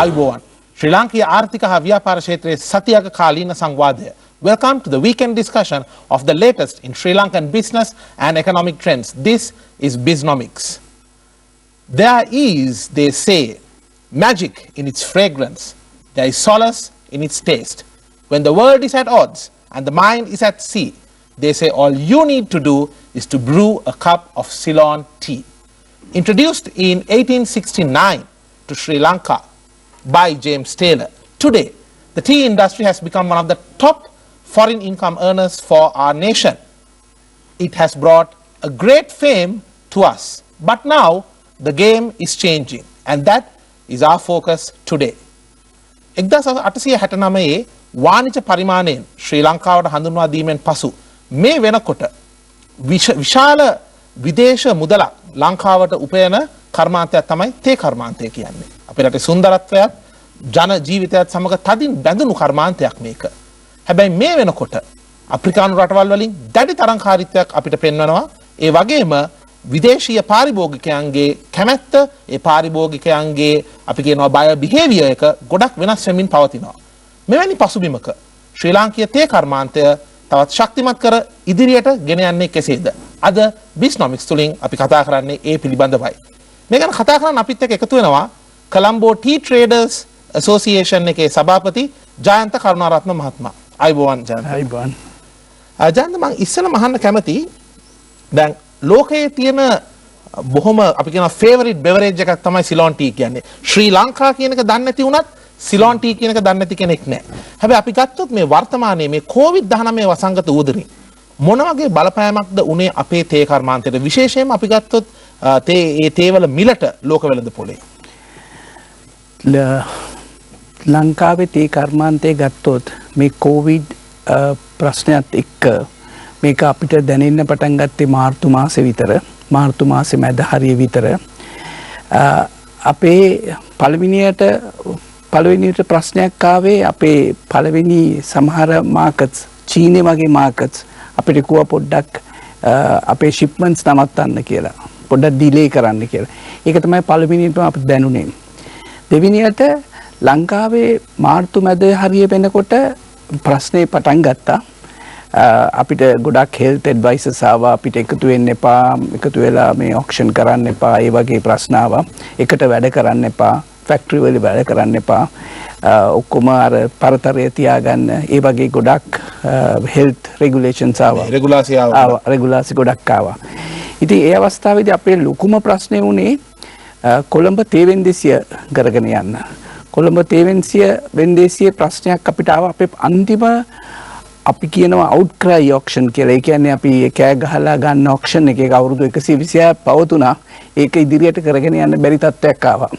Ayubowan. Sri Lanka ආර්ථික හා ව්‍යාපාර ක්ෂේත්‍රයේ සතියක කාලීන සංවාදය. Welcome to the weekend discussion of the latest in Sri Lankan business and economic trends. This is BISNOMICS. There is, they say, magic in its fragrance. There is solace in its taste. When the world is at odds and the mind is at sea, they say all you need to do is to brew a cup of Ceylon tea. Introduced in 1869 to Sri Lanka by James Taylor, today the tea industry has become one of the top foreign income earners for our nation. It has brought a great fame to us, but now the game is changing, and that is our focus today. 1869 වාණිජ පරිමාණයෙන් ශ්‍රී ලංකාවට හඳුන්වා දීමෙන් පසු මේ වෙනකොට විශාල විදේශ මුදලක් ලංකාවට උපයන කර්මාන්තයක් තමයි තේ කර්මාන්තය කියන්නේ. අපේ රටේ සුන්දරත්වයත් ජන ජීවිතයත් සමග තදින් බැඳුණු කර්මාන්තයක් මේක. හැබැයි මේ වෙනකොට අප්‍රිකානු රටවල් වලින් දැඩි තරංකාරීත්වයක් අපිට පෙන්වනවා. ඒ වගේම විදේශීය පාරිභෝගිකයන්ගේ කැමැත්ත, ඒ පාරිභෝගිකයන්ගේ අපි කියනවා බය බිහේවියර් එක ගොඩක් වෙනස් වෙමින් පවතිනවා. මෙවැනි පසුබිමක ශ්‍රී ලාංකීය තේ කර්මාන්තය තවත් ශක්තිමත් කර ඉදිරියට ගෙන යන්නේ කෙසේද? අද BISNOMICS තුලින් අපි කතා කරන්නේ ඒ පිළිබඳවයි. මේ ගැන කතා කරන්න අපිත් එක්ක එකතු වෙනවා කොළඹ ටී ට්‍රේඩර්ස් ඇසෝසියේෂන් එකේ සභාපති ජයන්ත කරුණාරත්න මහත්මයා. අයබෝවන් ජයන්ත. අයබෝවන්. ජයන්ත මම ඉස්සෙල්ලාම අහන්න කැමති දැන් ලෝකයේ තියෙන බොහොම අපි කියන ෆේවරිට් බෙවරේජ් එකක් තමයි සිලෝන් ටී කියන්නේ. ශ්‍රී ලංකා කියන එක දන්නේ නැති වුණත් සිලෝන් ටී කියන එක දන්නේ නැති කෙනෙක් නැහැ. හැබැයි අපි ගත්තොත් මේ වර්තමානයේ මේ COVID-19 වසංගත උදරින් මොන වගේ බලපෑමක්ද උනේ අපේ තේ කර්මාන්තයට? විශේෂයෙන්ම අපි ගත්තොත් තේවල මිලට ලෝක වෙළඳපොලේ. ලංකාවේ තේ කර්මාන්තය ගත්තොත් මේ COVID ප්‍රශ්නයත් එක්ක මේක අපිට දැනෙන්න පටන් ගත්තේ මාර්තු මාසේ විතර. මාර්තු මාසේ මැද හරිය විතර. අපේ පළවෙනියට ප්‍රශ්නයක් ආවේ අපේ පළවෙනි සමහර මාකට්ස් චීනේ වගේ මාකට්ස් අපිට කිව්වා පොඩ්ඩක් අපේ ෂිප්මන්ට්ස් නවත්තන්න කියලා. පොඩ්ඩක් ඩිලේ කරන්න කියලා. ඒක තමයි පළවෙනියටම අපිට දැනුනේ. දෙවෙනියට ලංකාවේ මාර්තු මැද හරිය වෙනකොට ප්‍රශ්නේ පටන් ගත්තා. අපිට ගොඩක් හෙල්ත් ඇඩ්වයිසර්ස් ආවා අපිට එකතු වෙන්න එපා, එකතු වෙලා මේ ඔක්ෂන් කරන්න එපා, ඒ වගේ ප්‍රශ්න ආවා. එකට වැඩ කරන්න එපා, ෆැක්ටරි වල වැඩ කරන්න එපා, ඔක්කොම අර පරතරය තියාගන්න, ඒ වගේ ගොඩක් හෙල්ත් රෙගුලේෂන්ස් ආවා. රෙගුලාසි ගොඩක් ආවා. ඉතින් ඒ අවස්ථාවේදී අපේ ලොකුම ප්‍රශ්නේ වුණේ කොළඹ තේ වෙන්දේසිය කරගෙන යන්න. කොළඹ තේ වෙන්දේසියේ ප්‍රශ්නයක් අපිට ආවා. අපේ අන්තිම අපි කියනවා අවුට්ක්‍රයි ඔක්ෂන් කියලා. ඒ කියන්නේ අපි කෑ ගහලා ගන්න ඔක්ෂන් එකක අවුරුදු 126ක් පවතුණා. ඒක ඉදිරියට කරගෙන යන්න බැරි තත්ත්වයක් ආවා.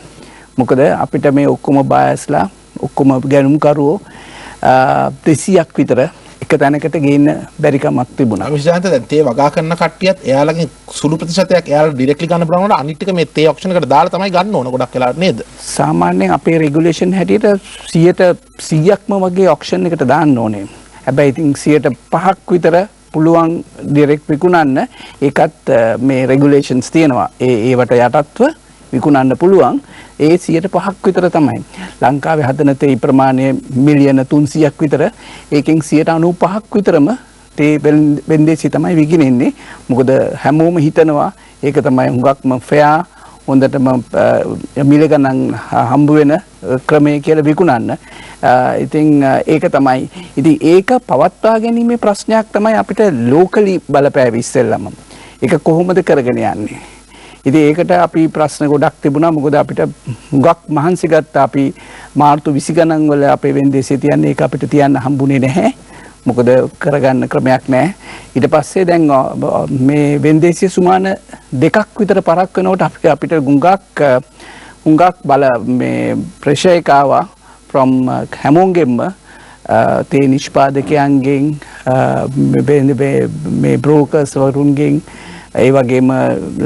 මොකද අපිට මේ ඔක්කොම බයස්ලා ඔක්කොම ගැනුම්කරුවෝ 200ක් විතර එක තැනකට ගේන්න බැරි කමක් තිබුණා. විශේෂයෙන්ම දැන් තේ වගා කරන කට්ටියත් එයාලගෙන් සුළු ප්‍රතිශතයක් එයාලා ඩිරෙක්ට්ලි ගන්න පුළුවන් වුණා. අනිත් ටික මේ තේ ඔක්ෂන් එකට දාලා තමයි ගන්න ඕන ගොඩක් වෙලාවට නේද? සාමාන්‍යයෙන් අපේ රෙගුලේෂන් හැටියට 100%ක්ම වගේ ඔක්ෂන් එකට දාන්න ඕනේ. හැබැයි ඉතින් 5% විතර පුළුවන් ඩිරෙක්ට් විකුණන්න. ඒකත් මේ රෙගුලේෂන්ස් තියෙනවා. ඒවට යටත්ව විකුණන්න පුළුවන්. ඒ 5% විතර තමයි. ලංකාවේ හදන තේ ප්‍රමාණය මිලියන 300ක් විතර. ඒකෙන් 95% විතරම තේ වෙන්දේසි තමයි විකිනෙන්නේ. මොකද හැමෝම හිතනවා ඒක තමයි හුඟක්ම ෆෙයා, හොඳටම මිල ගණන් හම්බ වෙන ක්‍රමය කියලා විකුණන්න. ඉතින් ඒක තමයි. ඉතින් ඒක පවත්වා ගැනීමේ ප්‍රශ්නයක් තමයි අපිට ලෝකලි බලපෑවි ඉස්සෙල්ලම. ඒක කොහොමද කරගෙන යන්නේ? ඉතින් ඒකට අපි ප්‍රශ්න ගොඩක් තිබුණා. මොකද අපිට හුඟක් මහන්සි ගත්තා. අපි මාර්තු 20 ගණන් වල අපේ වෙන්දේසිය තියන්නේ ඒක අපිට තියන්න හම්බුනේ නැහැ. මොකද කරගන්න ක්‍රමයක් නැහැ. ඊට පස්සේ දැන් මේ වෙන්දේසිය සුමාන 2ක් විතර පරක් වෙනකොට අපිට හුඟක් බල මේ ප්‍රෙෂර් එක ආවා from හැමෝගෙම තේ නිෂ්පාදකයන්ගෙන් මේ බ්‍රෝකර්ස් වරුන්ගෙන් ඒ වගේම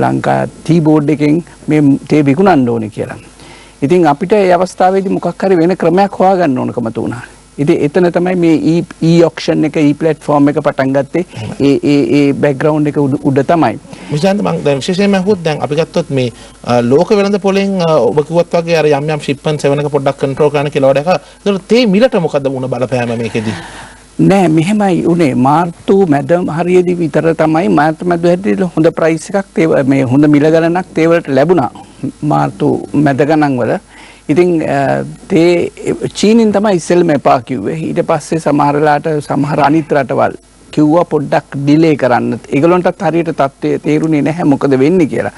ලංකා ටී බෝඩ් එකෙන් මේ තේ විකුණන්න ඕනේ කියලා. ඉතින් අපිට ඒ අවස්ථාවේදී මොකක් හරි වෙන ක්‍රමයක් හොයාගන්න ඕනකම තුණා. ඉතින් එතන තමයි මේ e-auction එක e-platform එක පටන් ගත්තේ. ඒ background එක උඩ තමයි. විශාන්ත මම දැන් විශේෂයෙන්ම අහුවොත් දැන් අපි ගත්තොත් මේ ලෝක වෙළඳ පොලෙන් ඔබ කිව්වත් වගේ අර යම් shipment සෙවන එක පොඩ්ඩක් control කරන්න කියලා වැඩක. ඒතකොට තේ මිලට මොකද වුණ බලපෑම මේකෙදි? නෑ මෙහෙමයි උනේ මාර්තු මැද හරියේදී විතර තමයි මාර්තු මැද හැටියට හොඳ ප්‍රයිස් එකක් මේ හොඳ මිල ගණනක් තේ වලට ලැබුණා මාර්තු මැද ගණන් වල. ඉතින් තේ චීනෙන් තමයි ඉස්සෙල්ම එපා කිව්වේ. ඊට පස්සේ සමහරලාට සමහර අනිත් රටවල් කිව්වා පොඩ්ඩක් ඩිලේ කරන්න. ඒගොල්ලන්ටත් හරියට තත්ත්වය තේරුනේ නැහැ මොකද වෙන්නේ කියලා.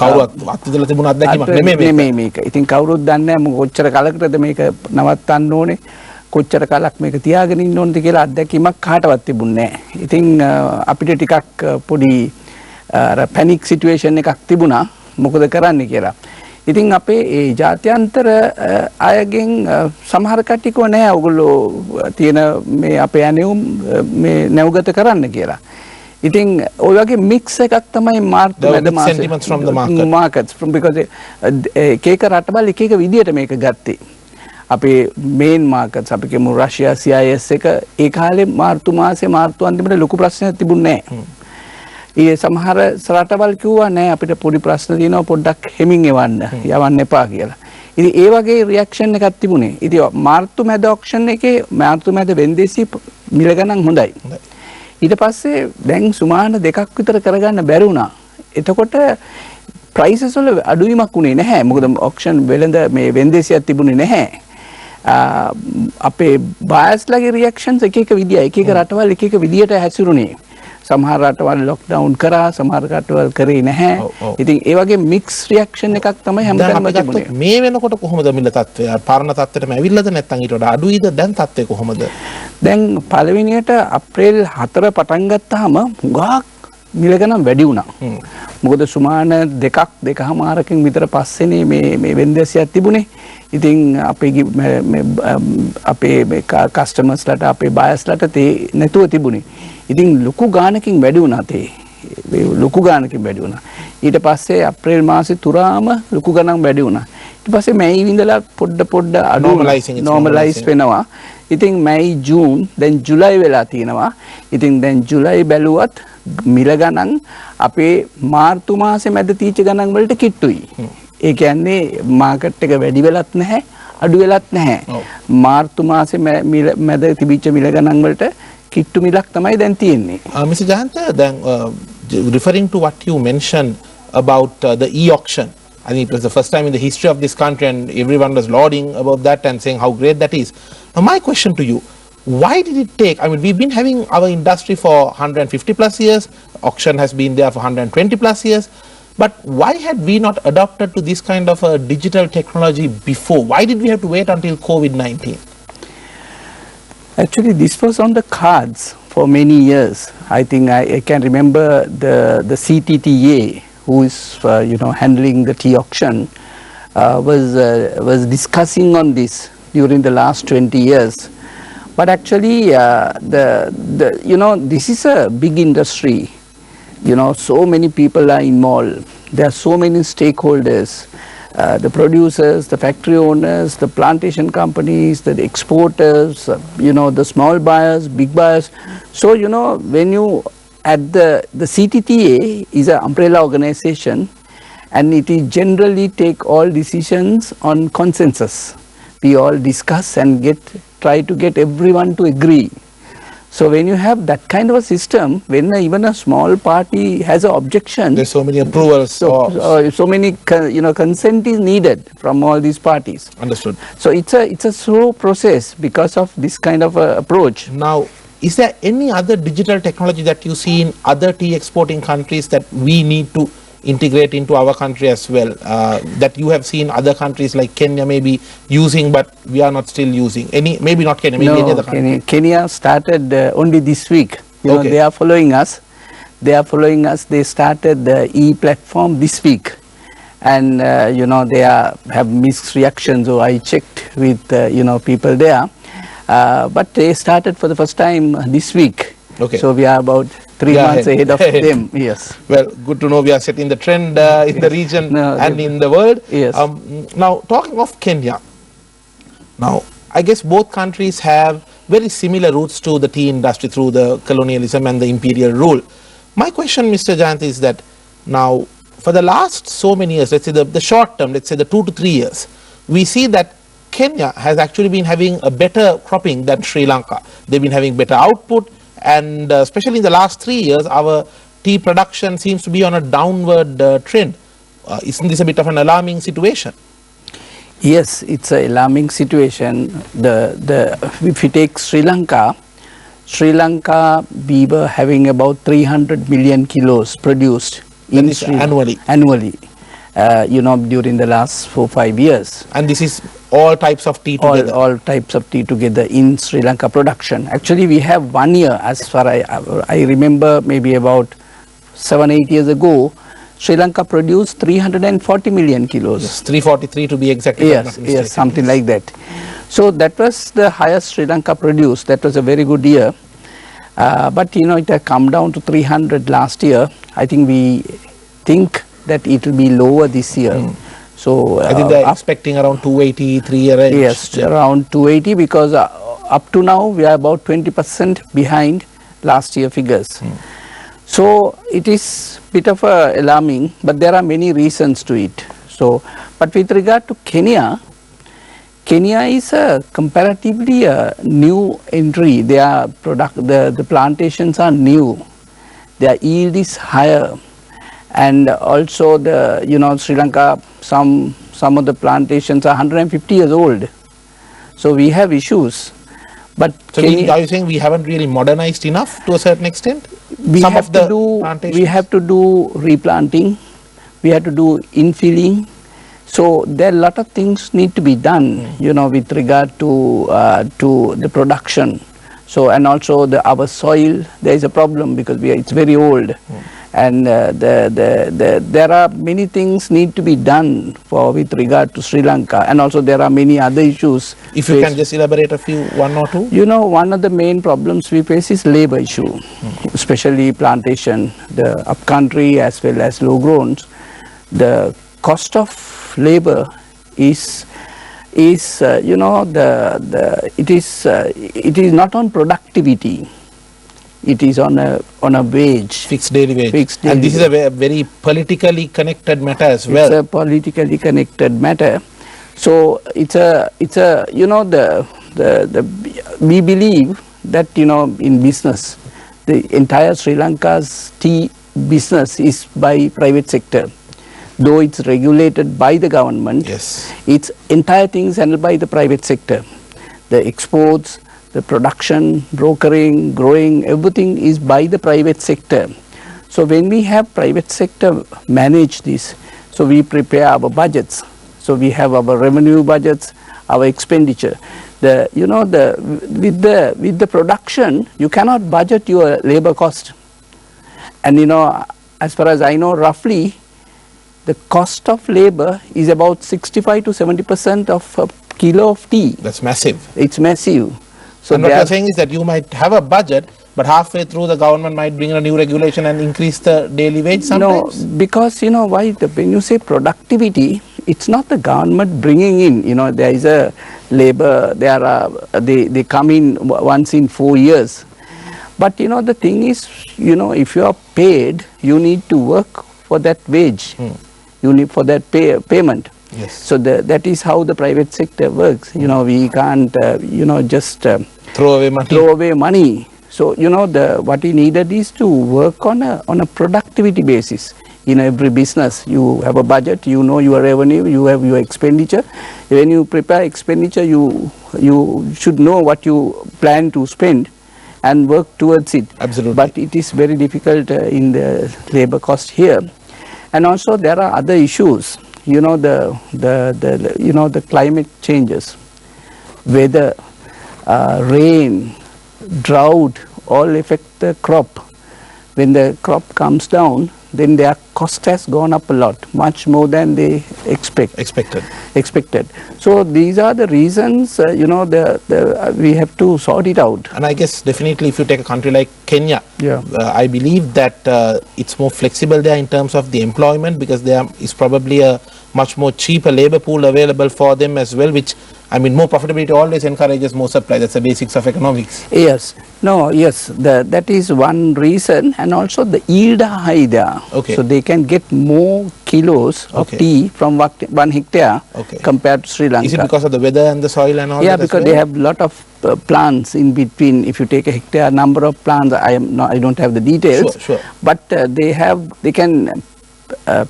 කවුරුත් අත්විඳලා තිබුණ අත්දැකීමක් නෙමෙයි මේක. ඉතින් කවුරුත් දන්නේ නැහැ කොච්චර කලකටද මේක නවත්තන්න ඕනේ. කොච්චර කලක් මේක තියාගෙන ඉන්න ඕනද කියලා අත්දැකීමක් කාටවත් තිබුණේ නැහැ. ඉතින් අපිට ටිකක් පොඩි පැනික් සිටුේෂන් එකක් තිබුණා මොකද කරන්න කියලා. ඉතින් අපේ ඒ ජාත්‍යන්තර අයගෙන් සමහර කට්ටිය කිව්වා නෑ ඔයගොල්ලෝ තියෙන මේ අපේ ඇණයුම් මේ නැවගත කරන්න කියලා. ඉතින් ඔය වගේ මික්ස් එකක් තමයි මාර්තු මැද මාසේ sentiments from the markets because එක රටවල් එක විදියට මේක ගත්තේ. අපේ මේන් මාකට්ස් අපි කියමු රෂ්‍යා CIS එක ඒ කාලේ මාර්තු මාසේ මාර්තු අන්තිමට ලොකු ප්‍රශ්නයක් තිබුණේ නැහැ. ඊයේ සමහර රටවල් කිව්වා නෑ අපිට පොඩි ප්‍රශ්න තියෙනවා පොඩ්ඩක් හෙමින් යවන්න එපා කියලා. ඉතින් ඒ වගේ රියැක්ෂන් එකක් තිබුණේ. ඉතින් මාර්තු මැද ඔක්ෂන් එකේ මාර්තු මැද වෙන්දේසි මිල ගණන් හොඳයි. ඊට පස්සේ දැන් සුමාන දෙකක් විතර කරගන්න බැරි වුණා. එතකොට ප්‍රයිසස් වල අඩුවීමක් උනේ නැහැ. මොකද ඔක්ෂන් වෙළඳ මේ වෙන්දේසියක් තිබුණේ නැහැ. අපේ බයස්ලගේ රියැක්ෂන්ස් එක විදිය එක රටවල් එක විදියට හැසිරුණේ. සමහර රටවල් ලොක්ඩවුන් කරා සමහර රටවල් කරේ නැහැ. ඉතින් ඒ වගේ මික්ස් රියැක්ෂන් එකක් තමයි හැමදාම තිබුණේ. මේ වෙනකොට කොහොමද මිල තත්ත්වය? පරණ තත්ත්වෙටම ඇවිල්ලාද නැත්නම් ඊට වඩා අඩුයිද? දැන් තත්ත්වය කොහොමද? දැන් පළවෙනියට අප්‍රේල් 4 පටන් ගත්තාම හුඟක් මිල ගණන් වැඩි වුණා. මොකද සුමාන දෙකමාරකින් විතර පස්සේනේ මේ වෙන්දේසියක් තිබුණේ. ඉතින් අපේ කස්ටමර්ස්ලට අපේ බයස්ලට තේ නැතුව තිබුණේ. ඉතින් ලොකු ගානකින් වැඩි වුණා තේ. ලොකු ගානකින් වැඩි වුණා. ඊට පස්සේ අප්‍රේල් මාසේ තුරාම ලොකු ගණන් වැඩි වුණා. ඊට පස්සේ මැයි විඳලා පොඩ අඩු normalize වෙනවා. ඉතින් මැයි ජූන් දැන් ජුලයි වෙලා තියෙනවා. ඉතින් දැන් ජුලයි බැලුවත් මිල ගණන් අපේ මාර්තු මාසේ මැද තීච්ච ගණන් වලට කිට්ටුයි. ඒ කියන්නේ මාකට් එක වැඩි වෙලත් නැහැ අඩු වෙලත් නැහැ. මාර්තු මාසේ මැද තිබිච්ච මිල ගණන් වලට කිට්ටු මිලක් තමයි දැන් තියෙන්නේ. Mr. Jayanta, then referring to what you mentioned about the e-auction, I think it was the first time in the history of this country and everyone was lauding about that and saying how great that is. Now my question to you, why did it take, I mean we've been having our industry for 150 plus years, auction has been there for 120 plus years, but why had we not adopted to this kind of a digital technology before? Why did we have to wait until COVID-19? Actually, this was on the cards for many years. I think I can remember the CTTA, who is handling the tea auction, was discussing on this during the last 20 years. But actually, this is a big industry. So many people are involved. There are so many stakeholders. The producers, the factory owners, the plantation companies, the exporters, the small buyers, big buyers. So, when you at the CTTA is an umbrella organization and it is generally take all decisions on consensus. We all discuss and try to get everyone to agree. So when you have that kind of a system, when even a small party has an objection, there's so many approvals, so many consent is needed from all these parties. Understood. So it's a slow process because of this kind of approach. Now, is there any other digital technology that you see in other tea exporting countries that we need to integrate into our country as well, that you have seen other countries like Kenya maybe using but we are not still using? Maybe not Kenya, maybe any other country. Kenya started only this week. They are following us. They started the e-platform this week. And they have mixed reactions. So I checked with people there. But they started for the first time this week. Okay. So we are about 3 months ahead of them. Yes. Well, good to know we are setting the trend in the region and in the world. Yes. Now, talking of Kenya, now I guess both countries have very similar roots to the tea industry through the colonialism and the imperial rule. My question, Mr. Jayanth, is that now for the last so many years, let's say the short term, let's say the 2 to 3 years, we see that Kenya has actually been having a better cropping than Sri Lanka. They've been having better output, and especially in the last 3 years, our tea production seems to be on a downward trend. Isn't this a bit of an alarming situation? Yes, it's an alarming situation. If you take Sri Lanka, we were having about 300 million kilos produced in Sri annually. During the last 4-5 years. And this is all types of tea together? All types of tea together in Sri Lanka production. Actually, we have 1 year, as far I remember, maybe about 7-8 years ago, Sri Lanka produced 340 million kilos. Yes, 343 to be exact. Yes, something like that. So that was the highest Sri Lanka produced. That was a very good year. But it had come down to 300 last year. I think we think that it will be lower this year. So I think they're expecting around 280, 3 range. Yes, around 280, because up to now we are about 20% behind last year figures. So it is bit of alarming, but there are many reasons to it. So, but with regard to Kenya is a comparatively new entry. The plantations are new. Their yield is higher, and also Sri Lanka, some of the plantations are 150 years old. So we have issues. But so are you saying we haven't really modernized enough to a certain extent? We have to do replanting, we have to do infilling. So there are a lot of things need to be done, with regard to the production. So, and also our soil, there is a problem because it's very old. And there are many things need to be done with regard to Sri Lanka, and also there are many other issues. If you can just elaborate one or two. One of the main problems we face is labor issue, especially plantation, the upcountry as well as low growns. The cost of labor it is not on productivity. It is on a wage. Fixed daily wage. And this is a very politically connected matter as well. It's a politically connected matter. So we believe that in business, the entire Sri Lanka's tea business is by private sector. Though it's regulated by the government, yes, its entire thing is handled by the private sector. The exports, the production, brokering, growing, everything is by the private sector. So when we have private sector manage this, so we prepare our budgets. So we have our revenue budgets, our expenditure. With the production, you cannot budget your labor cost. And as far as I know, roughly, the cost of labor is about 65 to 70% of a kilo of tea. That's massive. It's massive. So and what you're saying is that you might have a budget, but halfway through the government might bring in a new regulation and increase the daily wage sometimes? No, because why? When you say productivity, it's not the government bringing in. There is a labor. They come in once in 4 years. But the thing is, if you are paid, you need to work for that wage. You need for that payment. Yes. So that is how the private sector works. We can't just throw away money. So what we needed is to work on a productivity basis. In every business, you have a budget, your revenue, you have your expenditure. When you prepare expenditure, you should know what you plan to spend and work towards it. Absolutely. But it is very difficult in the labor cost here. And also there are other issues. The climate changes, weather, rain, drought, all affect the crop. When the crop comes down, then their cost has gone up a lot, much more than they expected. So these are the reasons, we have to sort it out. And I guess definitely if you take a country like Kenya, I believe that it's more flexible there in terms of the employment, because there is probably a much more cheaper labor pool available for them as well, which I mean, more profitability always encourages more supply. That's the basics of economics. Yes. No, yes. That is one reason, and also the yield are high there. Okay. So they can get more kilos of Okay. tea from 1 hectare Okay. compared to Sri Lanka. Is it because of the weather and the soil and all Yeah, that? because as they well? have lot of plants in between. If you take a hectare number of plants, I don't have the details. Sure. But they can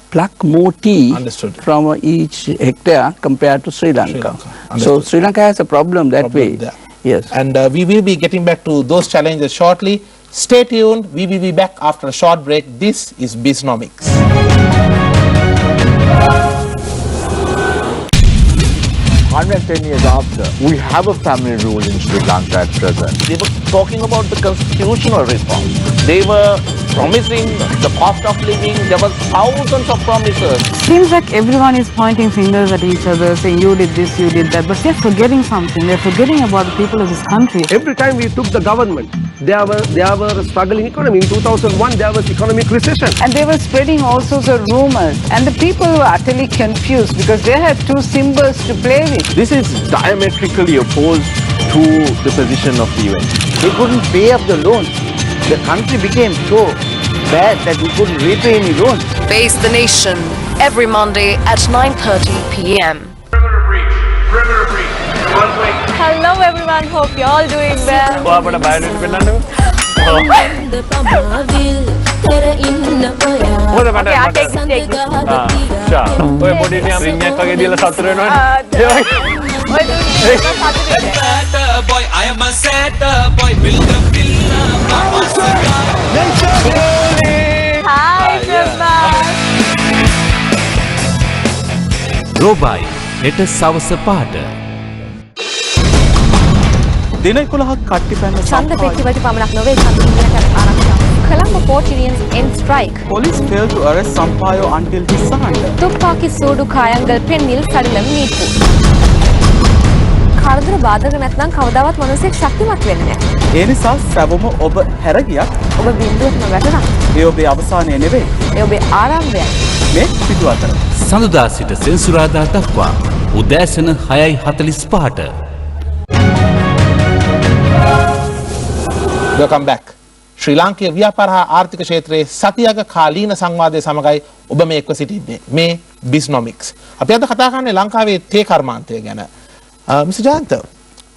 pluck more tea Understood. from each hectare compared to Sri Lanka. Lanka. So Understood. Sri Lanka has a problem that Problem way. there. Yes. And we will be getting back to those challenges shortly. Stay tuned. We will be back after a short break. This is BISNOMICS. 110 years after, we have a family rule in Sri Lanka at present. They were talking about the constitutional reforms. They were promising the cost of living. There were thousands of promises. Seems like everyone is pointing fingers at each other, saying you did this, you did that, but they're forgetting something. They're forgetting about the people of this country. Every time we took the government, there were a struggling economy. In 2001, there was economic recession. And they were spreading all sorts of rumors. And the people were utterly confused because they had two symbols to play with. This is diametrically opposed to the position of the UN. They couldn't pay up the loans. The country became so bad that we couldn't repay any loans. Face the Nation every Monday at 9:30 p.m. Perimeter breach. Runway. Hello everyone, hope you're all doing well. Okay, I'll take this. ඔය පොඩි නිකන් රින් එකක් වගේ දීලා සතුට වෙනවනේ. Boy, I am a sad boy. Build the Hi, Prabhat. රෝබයි හෙට සවස පාට දින 11ක් කට්ටි පැන්න ඡන්ද පෙට්ටිවලට පමණක් නොවේ ඡන්ද හිමිනට ආරක්ෂා. Colombo Port Unions end strike. Police failed to arrest Sampaio until his surrender. துப்பாக்கி சூடு காயங்கள் பெண்ணில் சடலம் மீட்பு. කරදර බාධක නැත්නම් කවදාවත් මිනිසෙක් ශක්තිමත් වෙන්නේ නැහැ. ඒ නිසා සැවොම ඔබ හැර ගියත් ඔබ බින්දුවටම වැටුණා. ඒ ඔබේ අවසානය නෙවෙයි. ඒ ඔබේ ආරම්භයයි. මේ පිටු අතර. සඳුදා සිට සෙන්සුරාදා දක්වා උදෑසන 6:45ට. Welcome back. ශ්‍රී ලාංකීය ව්‍යාපාර හා ආර්ථික ක්ෂේත්‍රයේ සතියක කාලීන සංවාදයේ සමගයි ඔබ මේ එක්ව සිටින්නේ. මේ BISNOMICS. අපි අද කතා කරන්නේ ලංකාවේ තේ කර්මාන්තය ගැන. මිස්ටර් ජයන්ත,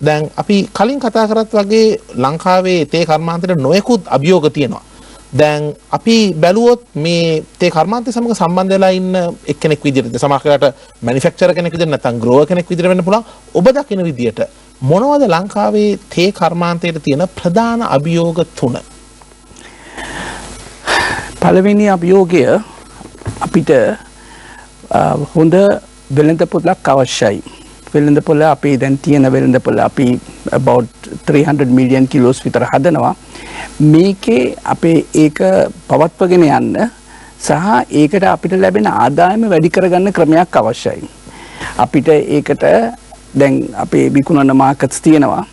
දැන් අපි කලින් කතා කරත් වගේ ලංකාවේ තේ කර්මාන්තයට නොයෙකුත් අභියෝග තියෙනවා. දැන් අපි බැලුවොත් මේ තේ කර්මාන්තය සමග සම්බන්ධ වෙලා ඉන්න එක්කෙනෙක් විදිහට සමහරකට මැනුෆැක්චරර් කෙනෙක් විදිහට නැත්නම් ග්‍රෝවර් කෙනෙක් විදිහට වෙන්න පුළුවන්. ඔබ දකින විදිහට මොනවද ලංකාවේ තේ කර්මාන්තයට තියෙන ප්‍රධාන අභියෝග තුන? පළවෙනි අභියෝගය අපිට හොඳ වෙළඳපොළක් අවශ්‍යයි. වෙළඳපොළ අපේ දැන් තියෙන වෙළඳපොළ අපි about 300 million kilos විතර හදනවා. මේකේ අපේ ඒක පවත්වගෙන යන්න සහ ඒකට අපිට ලැබෙන ආදායම වැඩි කරගන්න ක්‍රමයක් අවශ්‍යයි. අපිට ඒකට දැන් අපේ විකුණන මාකට්ස් තියෙනවා.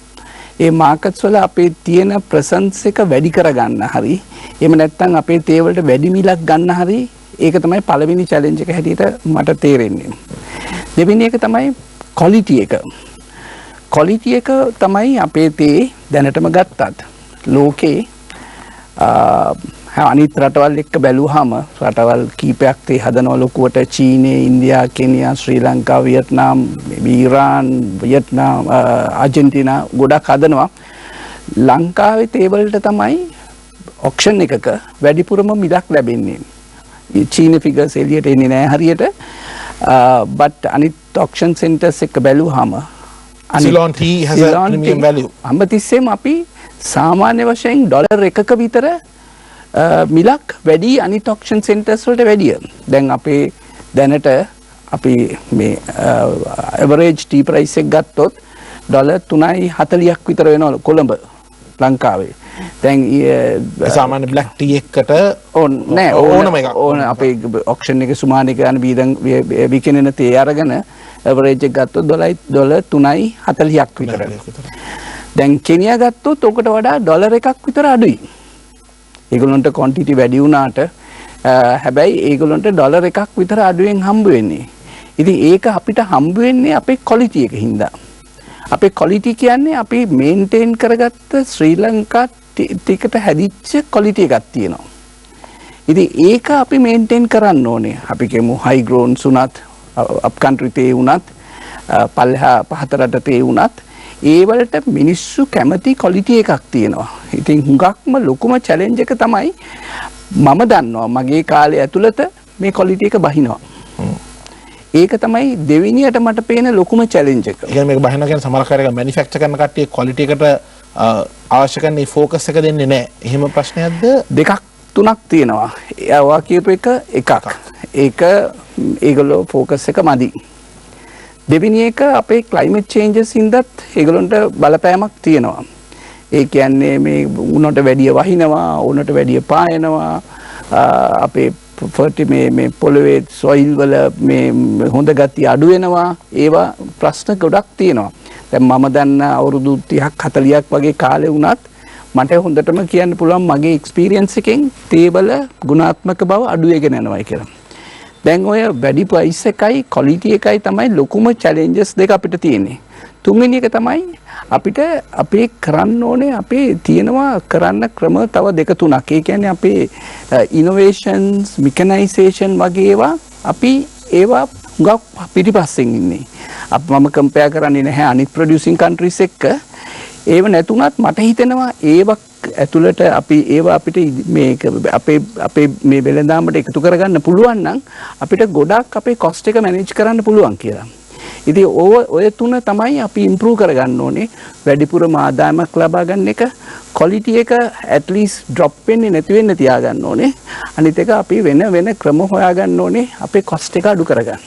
ඒ මාකට්ස් වල අපේ තියෙන ප්‍රසන්ස් එක වැඩි කරගන්න හරි එහෙම නැත්නම් අපේ තේ වලට වැඩි මිලක් ගන්න හරි ඒක තමයි පළවෙනි චැලෙන්ජ් එක හැටියට මට තේරෙන්නේ. දෙවෙනි එක තමයි ක්වොලිටි එක. ක්වොලිටි එක තමයි අපේ තේ දැනටම ගත්තත් ලෝකේ අනිත් රටවල් එක්ක බැලුවාම රටවල් කීපයක් තේ හදනවා ලොකුවට චීනය, ඉන්දියා, කෙනියා, ශ්‍රී ලංකා, වියට්නාම්, ඊරාන්, ආජන්ටිනා ගොඩක් හදනවා. ලංකාවේ තේ වලට තමයි ඔක්ෂන් එකක වැඩිපුරම මිලක් ලැබෙන්නේ. චීන ෆිගර්ස් එළියට එන්නේ නැහැ හරියට. but අනිත් ඔක්ෂන් සෙන්ටර්ස් එක්ක බැලුවාම Ceylon tea has a premium value. අම්බතිස්සෙම අපි සාමාන්‍ය වශයෙන් ඩොලර් එකක විතර මිලක් වැඩි අනිත් ඔක්ෂන් සෙන්ටර්ස් වලට වැඩිය. දැන් අපේ දැනට අපි මේ ඇවරේජ් ටී ප්‍රයිස් එක ගත්තොත් ඩොලර් 3.40ක් විතර වෙනවා කොළඹ ලංකාවේ. දැන් සාමාන්‍ය බ්ලැක් ටී එකකට නෑ ඕනම එකක් ඕන අපේ ඔක්ෂන් එකේ සුමානික යන බීදන් විකිනෙන තේ අරගෙන ඇවරේජ් එක ගත්තොත් ඩොලර් 3.40ක් විතර. දැන් කෙනියා ගත්තොත් ඔකට වඩා ඩොලර් එකක් විතර අඩුයි. ඒගොල්ලන්ට ක්වොන්ටිටි වැඩි වුණාට හැබැයි ඒගොල්ලන්ට ඩොලර් එකක් විතර අඩුවෙන් හම්බ වෙන්නේ. ඉතින් ඒක අපිට හම්බ වෙන්නේ අපේ quality එක හින්දා. අපේ quality කියන්නේ අපි maintain කරගත්ත ශ්‍රී ලංකා ටිකට හැදිච්ච quality එකක් තියෙනවා. ඉතින් ඒක අපි maintain කරන්න ඕනේ. අපි කියමු high grown උනත් up country තේ උනත් පල්ලෙහා පහතරට තේ උනත් ඒ වලට මිනිස්සු කැමති quality එකක් තියෙනවා. ඉතින් හුඟක්ම ලොකුම challenge එක තමයි මම දන්නවා මගේ කාලේ ඇතුළත මේ quality එක බහිනවා. ඒක තමයි දෙවෙනියට මට පේන ලොකුම challenge එක. ඒ කියන්නේ මේක බහිනවා කියන්නේ සමහර කාර්යයක් manufacture කරන කට්ටිය quality එකට අවශ්‍ය කරන focus එක දෙන්නේ නැහැ. එහෙම ප්‍රශ්නයක්ද? දෙකක් තුනක් තියෙනවා. ඔයා කියපු එකක්. ඒක ඒගොල්ලෝ focus එක මදි. දෙවෙනි එක අපේ climate changes හින්දාත් ඒගොල්ලන්ට බලපෑමක් තියෙනවා. ඒ කියන්නේ මේ උණට වැඩිය වහිනවා, උණට වැඩිය පායනවා, අපේ මේ පොළවේ soil වල මේ හොඳ ගතිය අඩු වෙනවා. ඒවා ප්‍රශ්න ගොඩක් තියෙනවා. දැන් මම දන්න අවුරුදු 30ක් 40ක් වගේ කාලේ වුණත් මට හොඳටම කියන්න පුළුවන් මගේ එක්ස්පීරියන්ස් එකෙන් තේවල ගුණාත්මක බව අඩු වෙගෙන යනවා කියලා. දැන් ඔය වැඩි ප්‍රයිස් එකයි quality එකයි තමයි ලොකුම challenges දෙක අපිට තියෙන්නේ. තුන්වෙනි එක තමයි අපිට අපේ කරන්න ඕනේ අපේ තියෙනවා කරන්න ක්‍රම තව දෙක තුනක්. ඒ කියන්නේ අපේ innovations, mechanization වගේ ඒවා අපි ඒවා හුඟක් පිටිපස්සෙන් ඉන්නේ. මම compare කරන්නේ නැහැ අනිත් producing countries එක්ක. ඒව නැතුණත් මට හිතෙනවා ඒව ඇතුළට අපි ඒවා අපිට මේ අපේ මේ වෙළඳාමට එකතු කරගන්න පුළුවන් නම් අපිට ගොඩක් අපේ cost එක manage කරන්න පුළුවන් කියලා. ඉතින් ඔය තුන තමයි අපි improve කරගන්න ඕනේ. වැඩිපුරම ආදායමක් ලබා ගන්න එක, quality එක at least drop වෙන්නේ නැති වෙන්න තියාගන්න ඕනේ. අනිත් එක අපි වෙන ක්‍රම හොයාගන්න ඕනේ අපේ cost එක අඩු කරගන්න.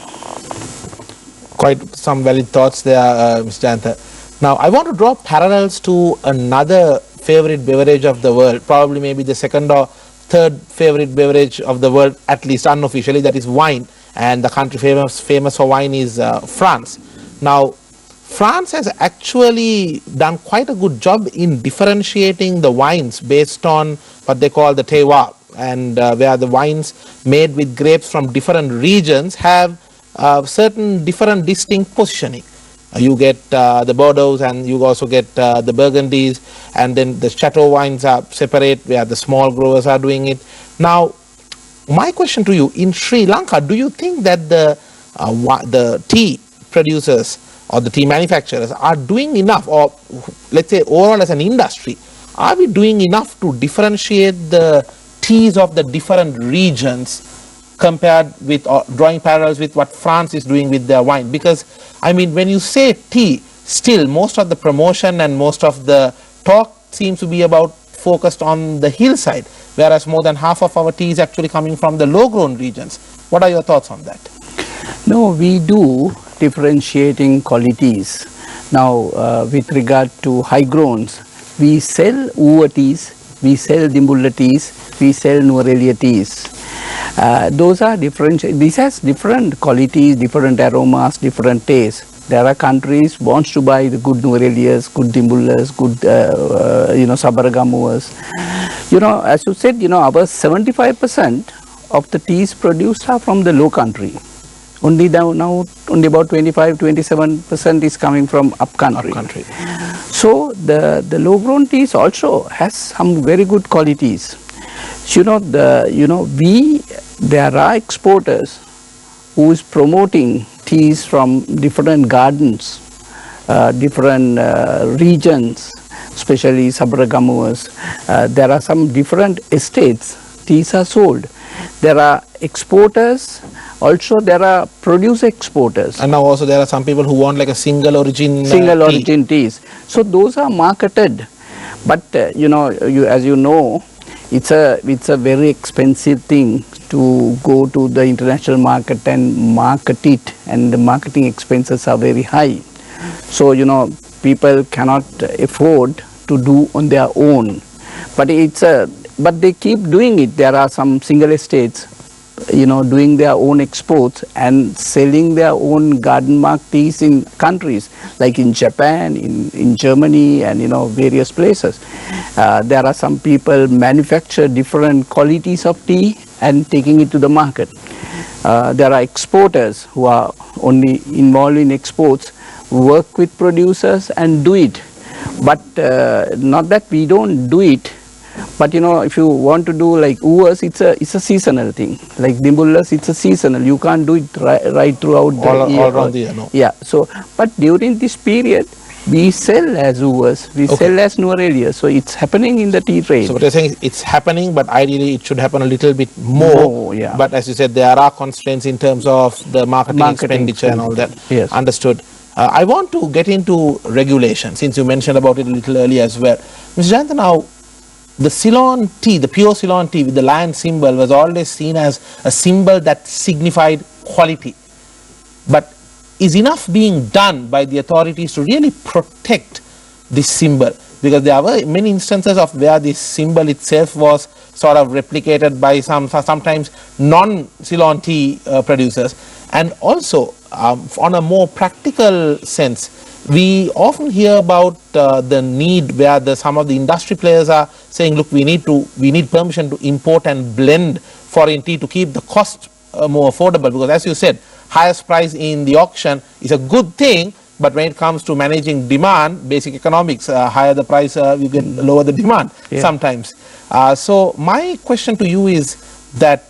Quite some valid thoughts there, Mr. Jayantha. Now, I want to draw parallels to another favorite beverage of the world, probably maybe the second or third favorite beverage of the world, at least unofficially, that is wine. And the country famous for wine is France. Now, France has actually done quite a good job in differentiating the wines based on what they call the terroir, and where the wines made with grapes from different regions have certain different distinct positioning. You get the Bordeaux and you also get the Burgundies, and then the Chateau wines are separate where the small growers are doing it. Now, my question to you, in Sri Lanka, do you think that the tea producers or the tea manufacturers are doing enough, or let's say overall as an industry, are we doing enough to differentiate the teas of the different regions compared with or drawing parallels with what France is doing with their wine? Because I mean, when you say tea, still most of the promotion and most of the talk seems to be about focused on the hillside, whereas more than half of our tea is actually coming from the low-grown regions. What are your thoughts on that? No, we do differentiating qualities. Now, with regard to high growns, we sell Uva teas, we sell Dimbulla teas, we sell Nuarelia teas. Those are different. This has different qualities, different aromas, different tastes. There are countries wants to buy the good Nuarelias, good Dimbullas, good Sabaragamuas. As you said, our 75% of the teas produced are from the low country. Only now only about 25-27% is coming from up country. So the low grown teas also has some very good qualities. There are exporters who is promoting teas from different gardens, different regions, especially Sabaragamuas. There are some different estates. Teas are sold. There are exporters. Also, there are producer exporters. And now also there are some people who want like a single origin origin teas. So those are marketed. But as you know, it's a very expensive thing to go to the international market and market it, and the marketing expenses are very high. So people cannot afford to do on their own. But but they keep doing it. There are some single estates, doing their own exports and selling their own garden mark teas in countries like in Japan, in Germany, and various places. There are some people manufacture different qualities of tea and taking it to the market. There are exporters who are only involved in exports, work with producers and do it. But not that we don't do it, but if you want to do like uvas, it's a seasonal thing. Like dimbullas, it's a seasonal. You can't do it right throughout the year. All around the year, no. Yeah. So, but during this period, we sell as uvas, we sell as Nuarelia. So it's happening in the tea trade. So what you're saying, it's happening, but ideally it should happen a little bit more. Yeah. But as you said, there are constraints in terms of the marketing expenditure and all that. Yes. Understood. I want to get into regulation, since you mentioned about it a little earlier as well. Mr. Jayanta, now, the Ceylon tea, the pure Ceylon tea with the lion symbol was always seen as a symbol that signified quality. But is enough being done by the authorities to really protect this symbol? Because there were many instances of where this symbol itself was sort of replicated by sometimes non-Ceylon tea producers. And also, on a more practical sense, we often hear about the need where some of the industry players are saying, look, we need permission to import and blend foreign tea to keep the cost more affordable, because as you said, highest price in the auction is a good thing, but when it comes to managing demand, basic economics, higher the price, you can lower the demand sometimes. So my question to you is that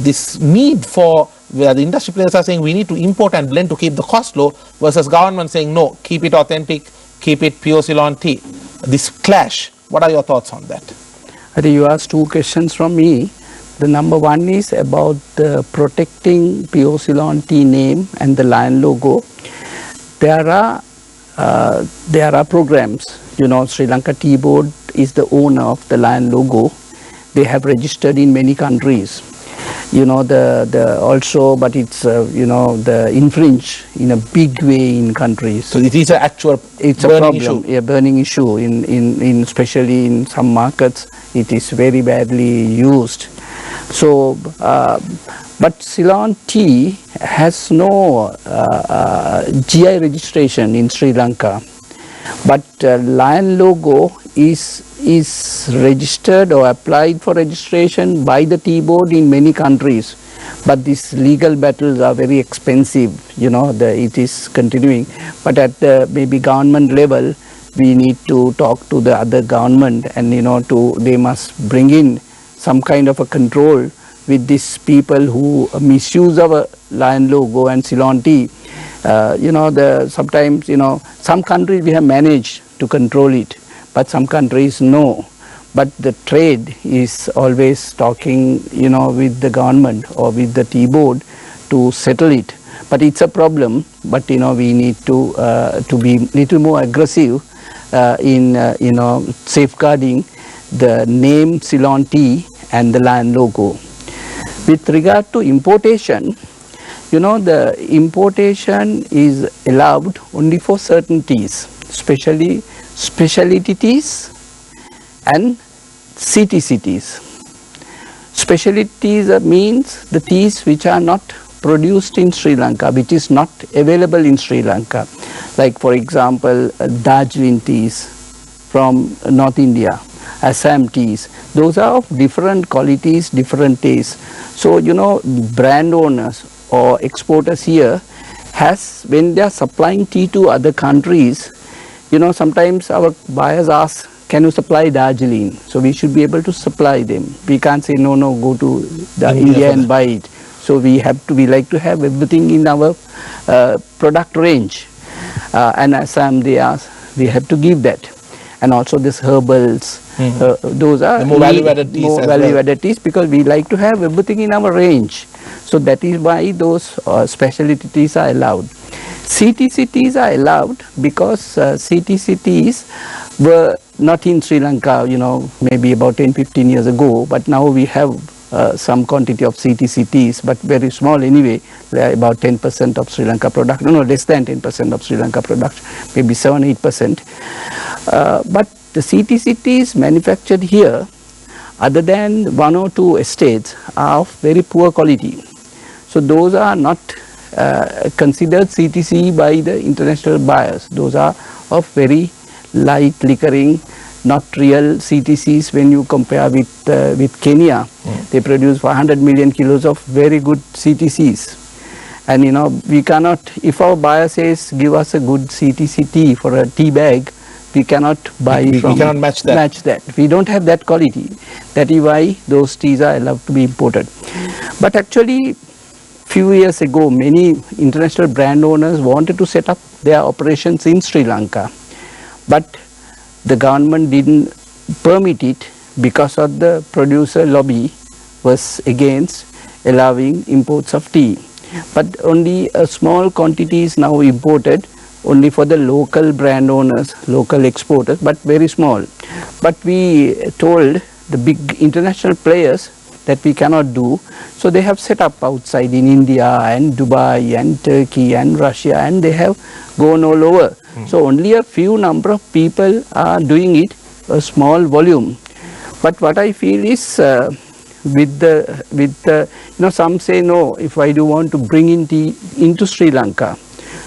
this need for, where the industry players are saying we need to import and blend to keep the cost low, versus government saying no, keep it authentic, keep it pure Ceylon tea. This clash, what are your thoughts on that? I think you asked two questions from me. The number one is about protecting pure Ceylon tea name and the lion logo. There are programs. Sri Lanka Tea Board is the owner of the lion logo. They have registered in many countries. Also, but it's the infringe in a big way in countries. So it is an actual burning issue. Yeah, burning issue in especially in some markets. It is very badly used. So, but Ceylon tea has no GI registration in Sri Lanka. But lion logo is registered or applied for registration by the tea board in many countries. But these legal battles are very expensive. It is continuing. But at the maybe government level, we need to talk to the other government, and they must bring in some kind of a control with these people who misuse our lion logo and Ceylon tea. Sometimes some countries we have managed to control it, but some countries no. But the trade is always talking with the government or with the tea board to settle it. But it's a problem. But we need to be little more aggressive in safeguarding the name Ceylon tea and the lion logo. With regard to importation, the importation is allowed only for certain teas, especially specialty teas and CTC teas. Specialty teas means the teas which are not produced in Sri Lanka, which is not available in Sri Lanka. Like for example, Darjeeling teas from North India, Assam teas. Those are of different qualities, different tastes. So, brand owners or exporters here when they are supplying tea to other countries, sometimes our buyers ask, can you supply Darjeeling? So we should be able to supply them. We can't say, no, go to India and buy it. So we like to have everything in our product range. And Assam, they ask, we have to give that. And also this herbals, those are the more value-added teas, because we like to have everything in our range. So that is why those specialty teas are allowed. CTC teas are allowed because CTC teas were not in Sri Lanka, maybe about 10-15 years ago, but now we have some quantity of CTC teas, but very small anyway. They are about 10% of Sri Lanka production, no, less than 10% of Sri Lanka production, maybe 7-8%. But the CTC teas manufactured here, other than 1 or 2 estates, are of very poor quality. So those are not considered CTC by the international buyers. Those are of very light liquoring not real CTCs when you compare with Kenya. They produce 400 million kilos of very good CTCs. And you know, we cannot, if our buyer says give us a good CTC tea for a tea bag, we cannot buy we cannot match that. We don't have that quality. That is why those teas are allowed to be imported. But actually, few years ago, many international brand owners wanted to set up their operations in Sri Lanka. But the government didn't permit it because of the producer lobby was against allowing imports of tea. But only a small quantity is now imported, only for the local brand owners, local exporters, but very small. But we told the big international players that we cannot do, so they have set up outside in India and Dubai and Turkey and Russia, and they have gone all over. So only a few number of people are doing it, a small volume. But what I feel is with the you know, some say no, if I do want to bring in tea into Sri Lanka,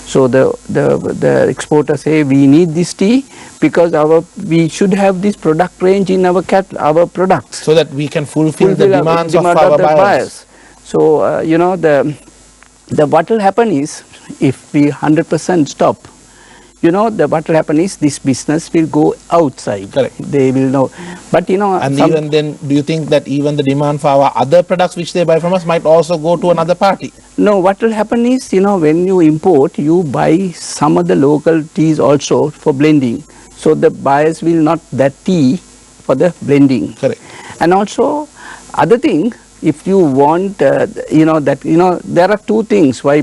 so the exporters say we need this tea because we should have this product range in our products, so that we can fulfill the demands of our buyers. So you know, the what will happen is, if we 100% stop, you know, what will happen is this business will go outside. Correct. They will know. But you know, and even then, do you think that even the demand for our other products which they buy from us might also go to another party? No, what will happen is, you know, when you import, you buy some of the local teas also for blending. So the buyers will not that tea for the blending. Correct. And also, other thing, if you want, you know, that, you know, there are two things why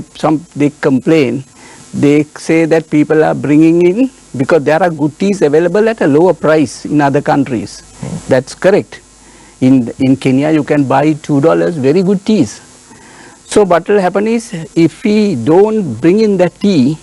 they complain. They say that people are bringing in because there are good teas available at a lower price in other countries. That's correct. In Kenya, you can buy $2 very good teas. So what will happen is, if we don't bring in that tea,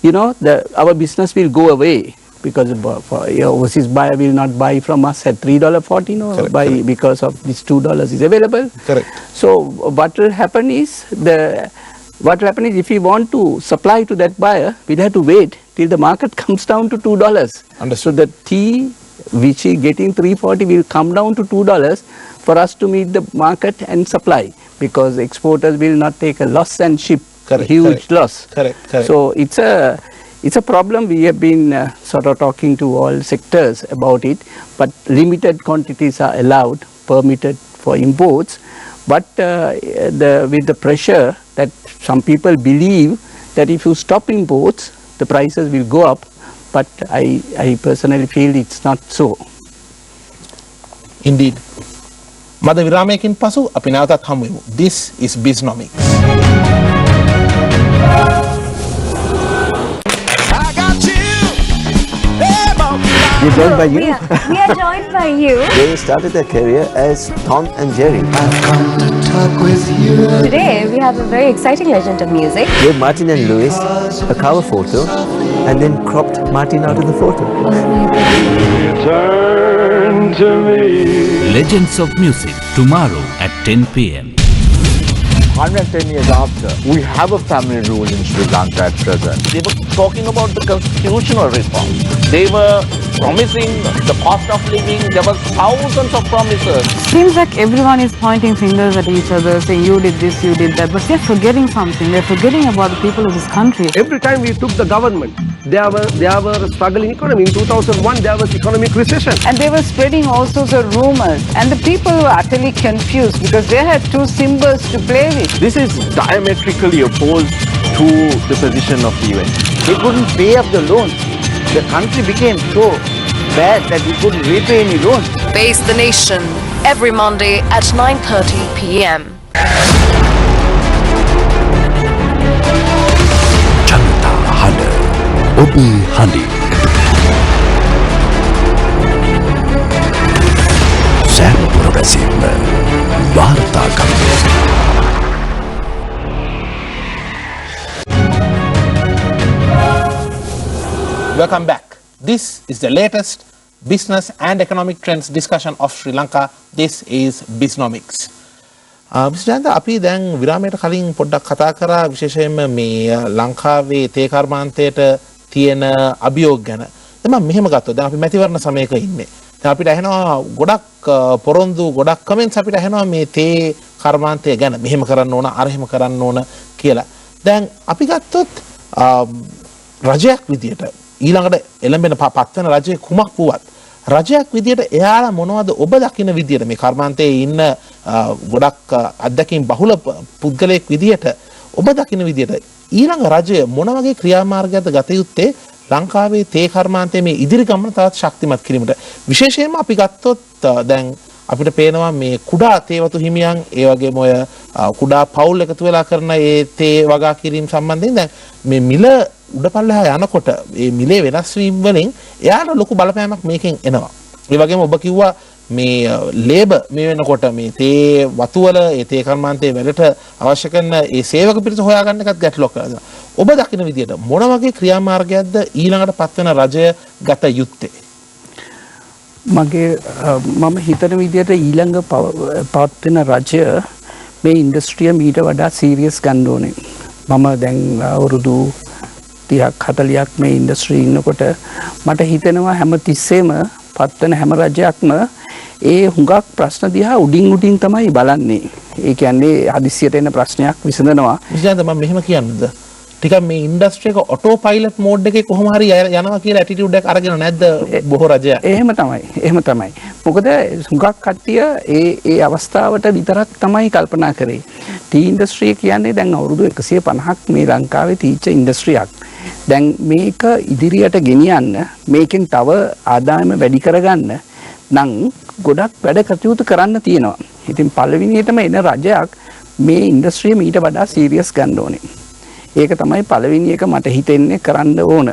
you know, our business will go away, because overseas buyer will not buy from us at $3.40, no, correct. Because of this $2 is available. Correct. So what will happen is, if we want to supply to that buyer, we'll have to wait till the market comes down to $2. Understood. So the tea which is getting $3.40 will come down to $2 for us to meet the market and supply, because exporters will not take a loss and ship huge loss. Correct. So it's a problem. We have been sort of talking to all sectors about it, but limited quantities are allowed, permitted for imports. But with the pressure that some people believe that if you stop imports, the prices will go up. But I personally feel it's not so. Indeed. මද විරාමයකින් පසු අපි නැවතත් හමු වෙමු. This is BISNOMICS. We're joined by you. We are joined by you. They started their career as Tom and Jerry. I've come to talk with you. Today we have a very exciting legend of music. With Martin and Lewis, a cover photo, and then cropped Martin out of the photo. Turn to me. Legends of Music, tomorrow at 10 p.m. 110 years after, we have a family rule in Sri Lanka at present. They were talking about the constitutional reform. They were promising the cost of living. There were thousands of promises. Seems like everyone is pointing fingers at each other, saying you did this, you did that, but they're forgetting something. They're forgetting about the people of this country. Every time we took the government, there were struggling economy. In 2001, there was economic recession. And they were spreading all sorts of rumors. And the people were utterly confused because they had two symbols to play with. This is diametrically opposed to the position of the UN. They couldn't pay up the loans. The country became so bad that we couldn't repay any loans. Face the Nation every Monday at 9:30 p.m. Janata Hada, Obi Handi. Sam Purasim, Varta Kamil. Welcome back. This is the latest business and economic trends discussion of Sri Lanka. This is BISNOMICS. Mr. Jayanta, අපි දැන් විරාමයට කලින් පොඩ්ඩක් කතා කරා විශේෂයෙන්ම මේ ලංකාවේ තේ කර්මාන්තයට තියෙන අභියෝග ගැන. දැන් මම මෙහෙම ගත්තොත් දැන් අපි මැතිවරණ සමයක ඉන්නේ. දැන් අපිට ඇහෙනවා ගොඩක් පොරොන්දු ගොඩක් කමෙන්ට්ස් අපිට ඇහෙනවා මේ තේ කර්මාන්තය ගැන මෙහෙම කරන්න ඕන අර එහෙම කරන්න ඕන කියලා. දැන් අපි ගත්තොත් රජයක් විදියට ඊළඟට එළඹෙන පත්වන රජයේ කුමක් වුවත් රජයක් විදියට එයාලා මොනවද ඔබ දකින විදියට මේ කර්මාන්තයේ ඉන්න ගොඩක් අත්දැකීම් බහුල පුද්ගලයෙක් විදියට ඔබ දකින විදියට ඊළඟ රජය මොන වගේ ක්‍රියාමාර්ගයක්ද ගත යුත්තේ ලංකාවේ තේ කර්මාන්තයේ මේ ඉදිරි ගමන තවත් ශක්තිමත් කිරීමට විශේෂයෙන්ම අපි ගත්තොත් දැන් අපිට පේනවා මේ කුඩා තේවතු හිමියන් ඒ වගේම ඔය කුඩා පවුල් එකතු වෙලා කරන ඒ තේ වගා කිරීම සම්බන්ධයෙන් දැන් මේ මිල උඩපල්ලෙහා යනකොට මේ මිලේ වෙනස් වීම වලින් එයාට ලොකු බලපෑමක් මේකෙන් එනවා. ඒ වගේම ඔබ කිව්වා මේ ලේබර් මේ වෙනකොට මේ තේ වතුවල ඒ තේ කර්මාන්තයේ වැඩට අවශ්‍ය කරන ඒ සේවක පිරිස හොයාගන්න එකත් ගැටලුවක් කරනවා. ඔබ දකින විදියට මොන වගේ ක්‍රියාමාර්ගයක්ද ඊළඟට පත්වන රජය ගත යුත්තේ? මම හිතන විදියට ඊළඟ පවත්වන රජය මේ ඉන්ඩස්ට්‍රිය මීට වඩා සීරියස් ගන්න ඕනේ. මම දැන් අවුරුදු 30ක් 40ක් මේ ඉන්ඩස්ට්‍රි ඉන්නකොට මට හිතෙනවා හැම තිස්සෙම පත්වන හැම රජයක්ම ඒ හුඟක් ප්‍රශ්න දිහා උඩින් තමයි බලන්නේ. ඒ කියන්නේ හදිස්සියට එන ප්‍රශ්නයක් විසඳනවා. විශේෂයෙන්ම මම මෙහෙම කියන්නද? ටිකක් මේ ඉන්ඩස්ට්‍රි එක ඔටෝ පයිලට් මෝඩ් එකේ කොහොම හරි යනවා කියලා ඇටිටියුඩ් එකක් අරගෙන නැද්ද බොහෝ රජයන්? එහෙම තමයි. මොකද හුඟක් කට්ටිය ඒ අවස්ථාවට විතරක් තමයි කල්පනා කරේ. ටී ඉන්ඩස්ට්‍රි කියන්නේ දැන් අවුරුදු 150ක් මේ ලංකාවේ තීච්ච ඉන්ඩස්ට්‍රියක්. දැන් මේක ඉදිරියට ගෙනියන්න මේකෙන් තව ආදායම වැඩි කරගන්න නම් ගොඩක් වැඩ කටයුතු කරන්න තියෙනවා. ඉතින් පළවෙනියටම එන රජයක් මේ ඉන්ඩස්ට්‍රිය මීට වඩා සීරියස් ගන්න ඕනේ. ඒක තමයි පළවෙනි එක මට හිතෙන්නේ කරන්න ඕන.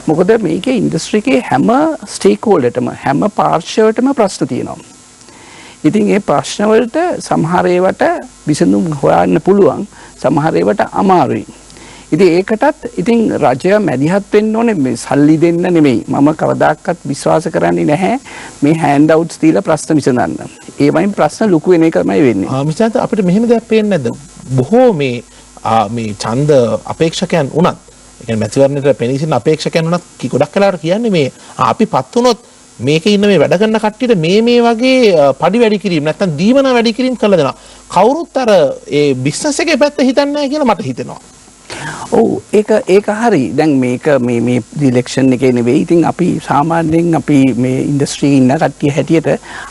මොකද මේකේ ඉන්ඩස්ට්‍රි එකේ හැම ස්ටේක් හෝල්ඩර්ටම හැම පාර්ශ්වයකටම ප්‍රශ්න තියෙනවා. ඉතින් ඒ ප්‍රශ්න වලට සමහර ඒවාට විසඳුම් හොයන්න පුළුවන්, සමහර ඒවාට අමාරුයි. ඉතින් ඒකටත් ඉතින් රජය මැදිහත් වෙන්න ඕනේ. මේ සල්ලි දෙන්න නෙමෙයි. මම කවදාකවත් විශ්වාස කරන්නේ නැහැ මේ හෑන්ඩ් අවුට්ස් දීලා ප්‍රශ්න විසඳන්න. ඒ වයින් ප්‍රශ්න ලොකු වෙන එකමයි වෙන්නේ. මිසන්ත අපිට මෙහෙම දෙයක් පේන්නේ නැද්ද? බොහෝ මේ ඡන්ද අපේක්ෂකයන් උනත් ඒ කියන්නේ මැතිවරණයට පෙනී සිටින අපේක්ෂකයන් උනත් ගොඩක් වෙලාවට කියන්නේ මේ අපි පත් වුණොත් මේකේ ඉන්න මේ වැඩ කරන කට්ටියට මේ වගේ පඩි වැඩි කිරීම නැත්නම් දීමන වැඩි කිරීම කළා දෙනවා. කවුරුත් අර ඒ බිස්නස් එකේ පැත්ත හිතන්නේ නැහැ කියලා මට හිතෙනවා. ඔව් ඒක හරි. දැන් මේක මේ ඉලෙක්ෂන් එකේ නෙවෙයි. ඉතින් අපි සාමාන්‍යයෙන් අපි මේ ඉන්ඩස්ට්‍රි ඉන්න කට්ටිය හැටියට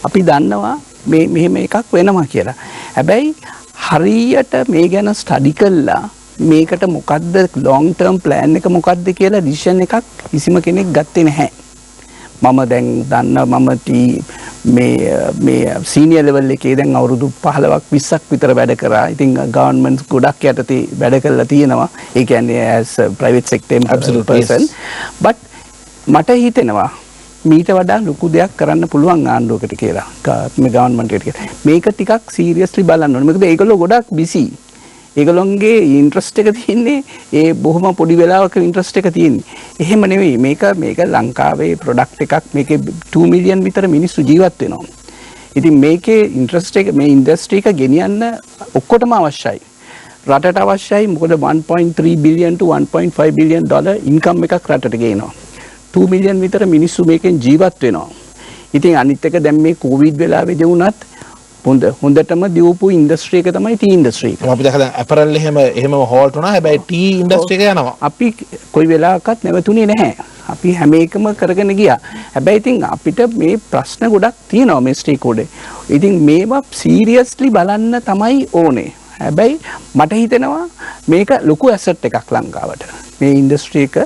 අපි දන්නවා මේ මෙහෙම එකක් වෙනවා කියලා. හැබැයි හරියට මේ ගැන ස්ටඩි කළා මේකට මොකද්ද ලොන්ග් ටර්ම් ප්ලෑන් එක මොකද්ද කියලා ඩිසිෂන් එකක් කිසිම කෙනෙක් ගත්තේ නැහැ. මම දැන් දන්නවා මේ සීනියර් ලෙවල් එකේ දැන් අවුරුදු 15ක් 20ක් විතර වැඩ කරා. ඉතින් ගවර්න්මන්ට් ගොඩක් යටතේ වැඩ කරලා තියෙනවා. ඒ කියන්නේ as a private sector person. but මට හිතෙනවා මීට වඩා ලොකු දෙයක් කරන්න පුළුවන් ආණ්ඩුවකට කියලා. මේ ගවර්න්මන්ට් එකට කියලා. මේක ටිකක් සීරියස්ලි බලන්න ඕනේ. මොකද ඒගොල්ලෝ ගොඩක් බිසි. ඒගොල්ලොන්ගේ ඉන්ට්‍රස්ට් එක තියෙන්නේ ඒ බොහොම පොඩි වෙලාවක ඉන්ට්‍රස්ට් එක තියෙන්නේ. එහෙම නෙවෙයි. මේක ලංකාවේ ප්‍රොඩක්ට් එකක්. මේකේ 2 මිලියන් විතර මිනිස්සු ජීවත් වෙනවා. ඉතින් මේකේ ඉන්ට්‍රස්ට් එක මේ ඉන්ඩස්ට්‍රි එක ගෙනියන්න ඔක්කොටම අවශ්‍යයි. රටට අවශ්‍යයි. මොකද 1.3 billion to 1.5 billion dollar income එකක් රටට ගේනවා. 2 මිලියන් විතර මිනිස්සු මේකෙන් ජීවත් වෙනවා. ඉතින් අනිත් එක දැන් මේ කොවිඩ් වෙලාවේදී වුණත් හොඳටම දියුපු ඉන්ඩස්ට්‍රි එක තමයි ටී ඉන්ඩස්ට්‍රි එක. අපි දැන් ඇපරල් එහෙම හෝල්ට් වුණා. හැබැයි ටී ඉන්ඩස්ට්‍රි එක යනවා. අපි කොයි වෙලාවකත් නැවතුනේ නැහැ. අපි හැම එකම කරගෙන ගියා. හැබැයි ඉතින් අපිට මේ ප්‍රශ්න ගොඩක් තියෙනවා මේ ස්ටේක් හෝල්ඩර්. ඉතින් මේවා සීරියස්ලි බලන්න තමයි ඕනේ. හැබැයි මට හිතෙනවා මේක ලොකු ඇසට් එකක් ලංකාවට. මේ ඉන්ඩස්ට්‍රි එක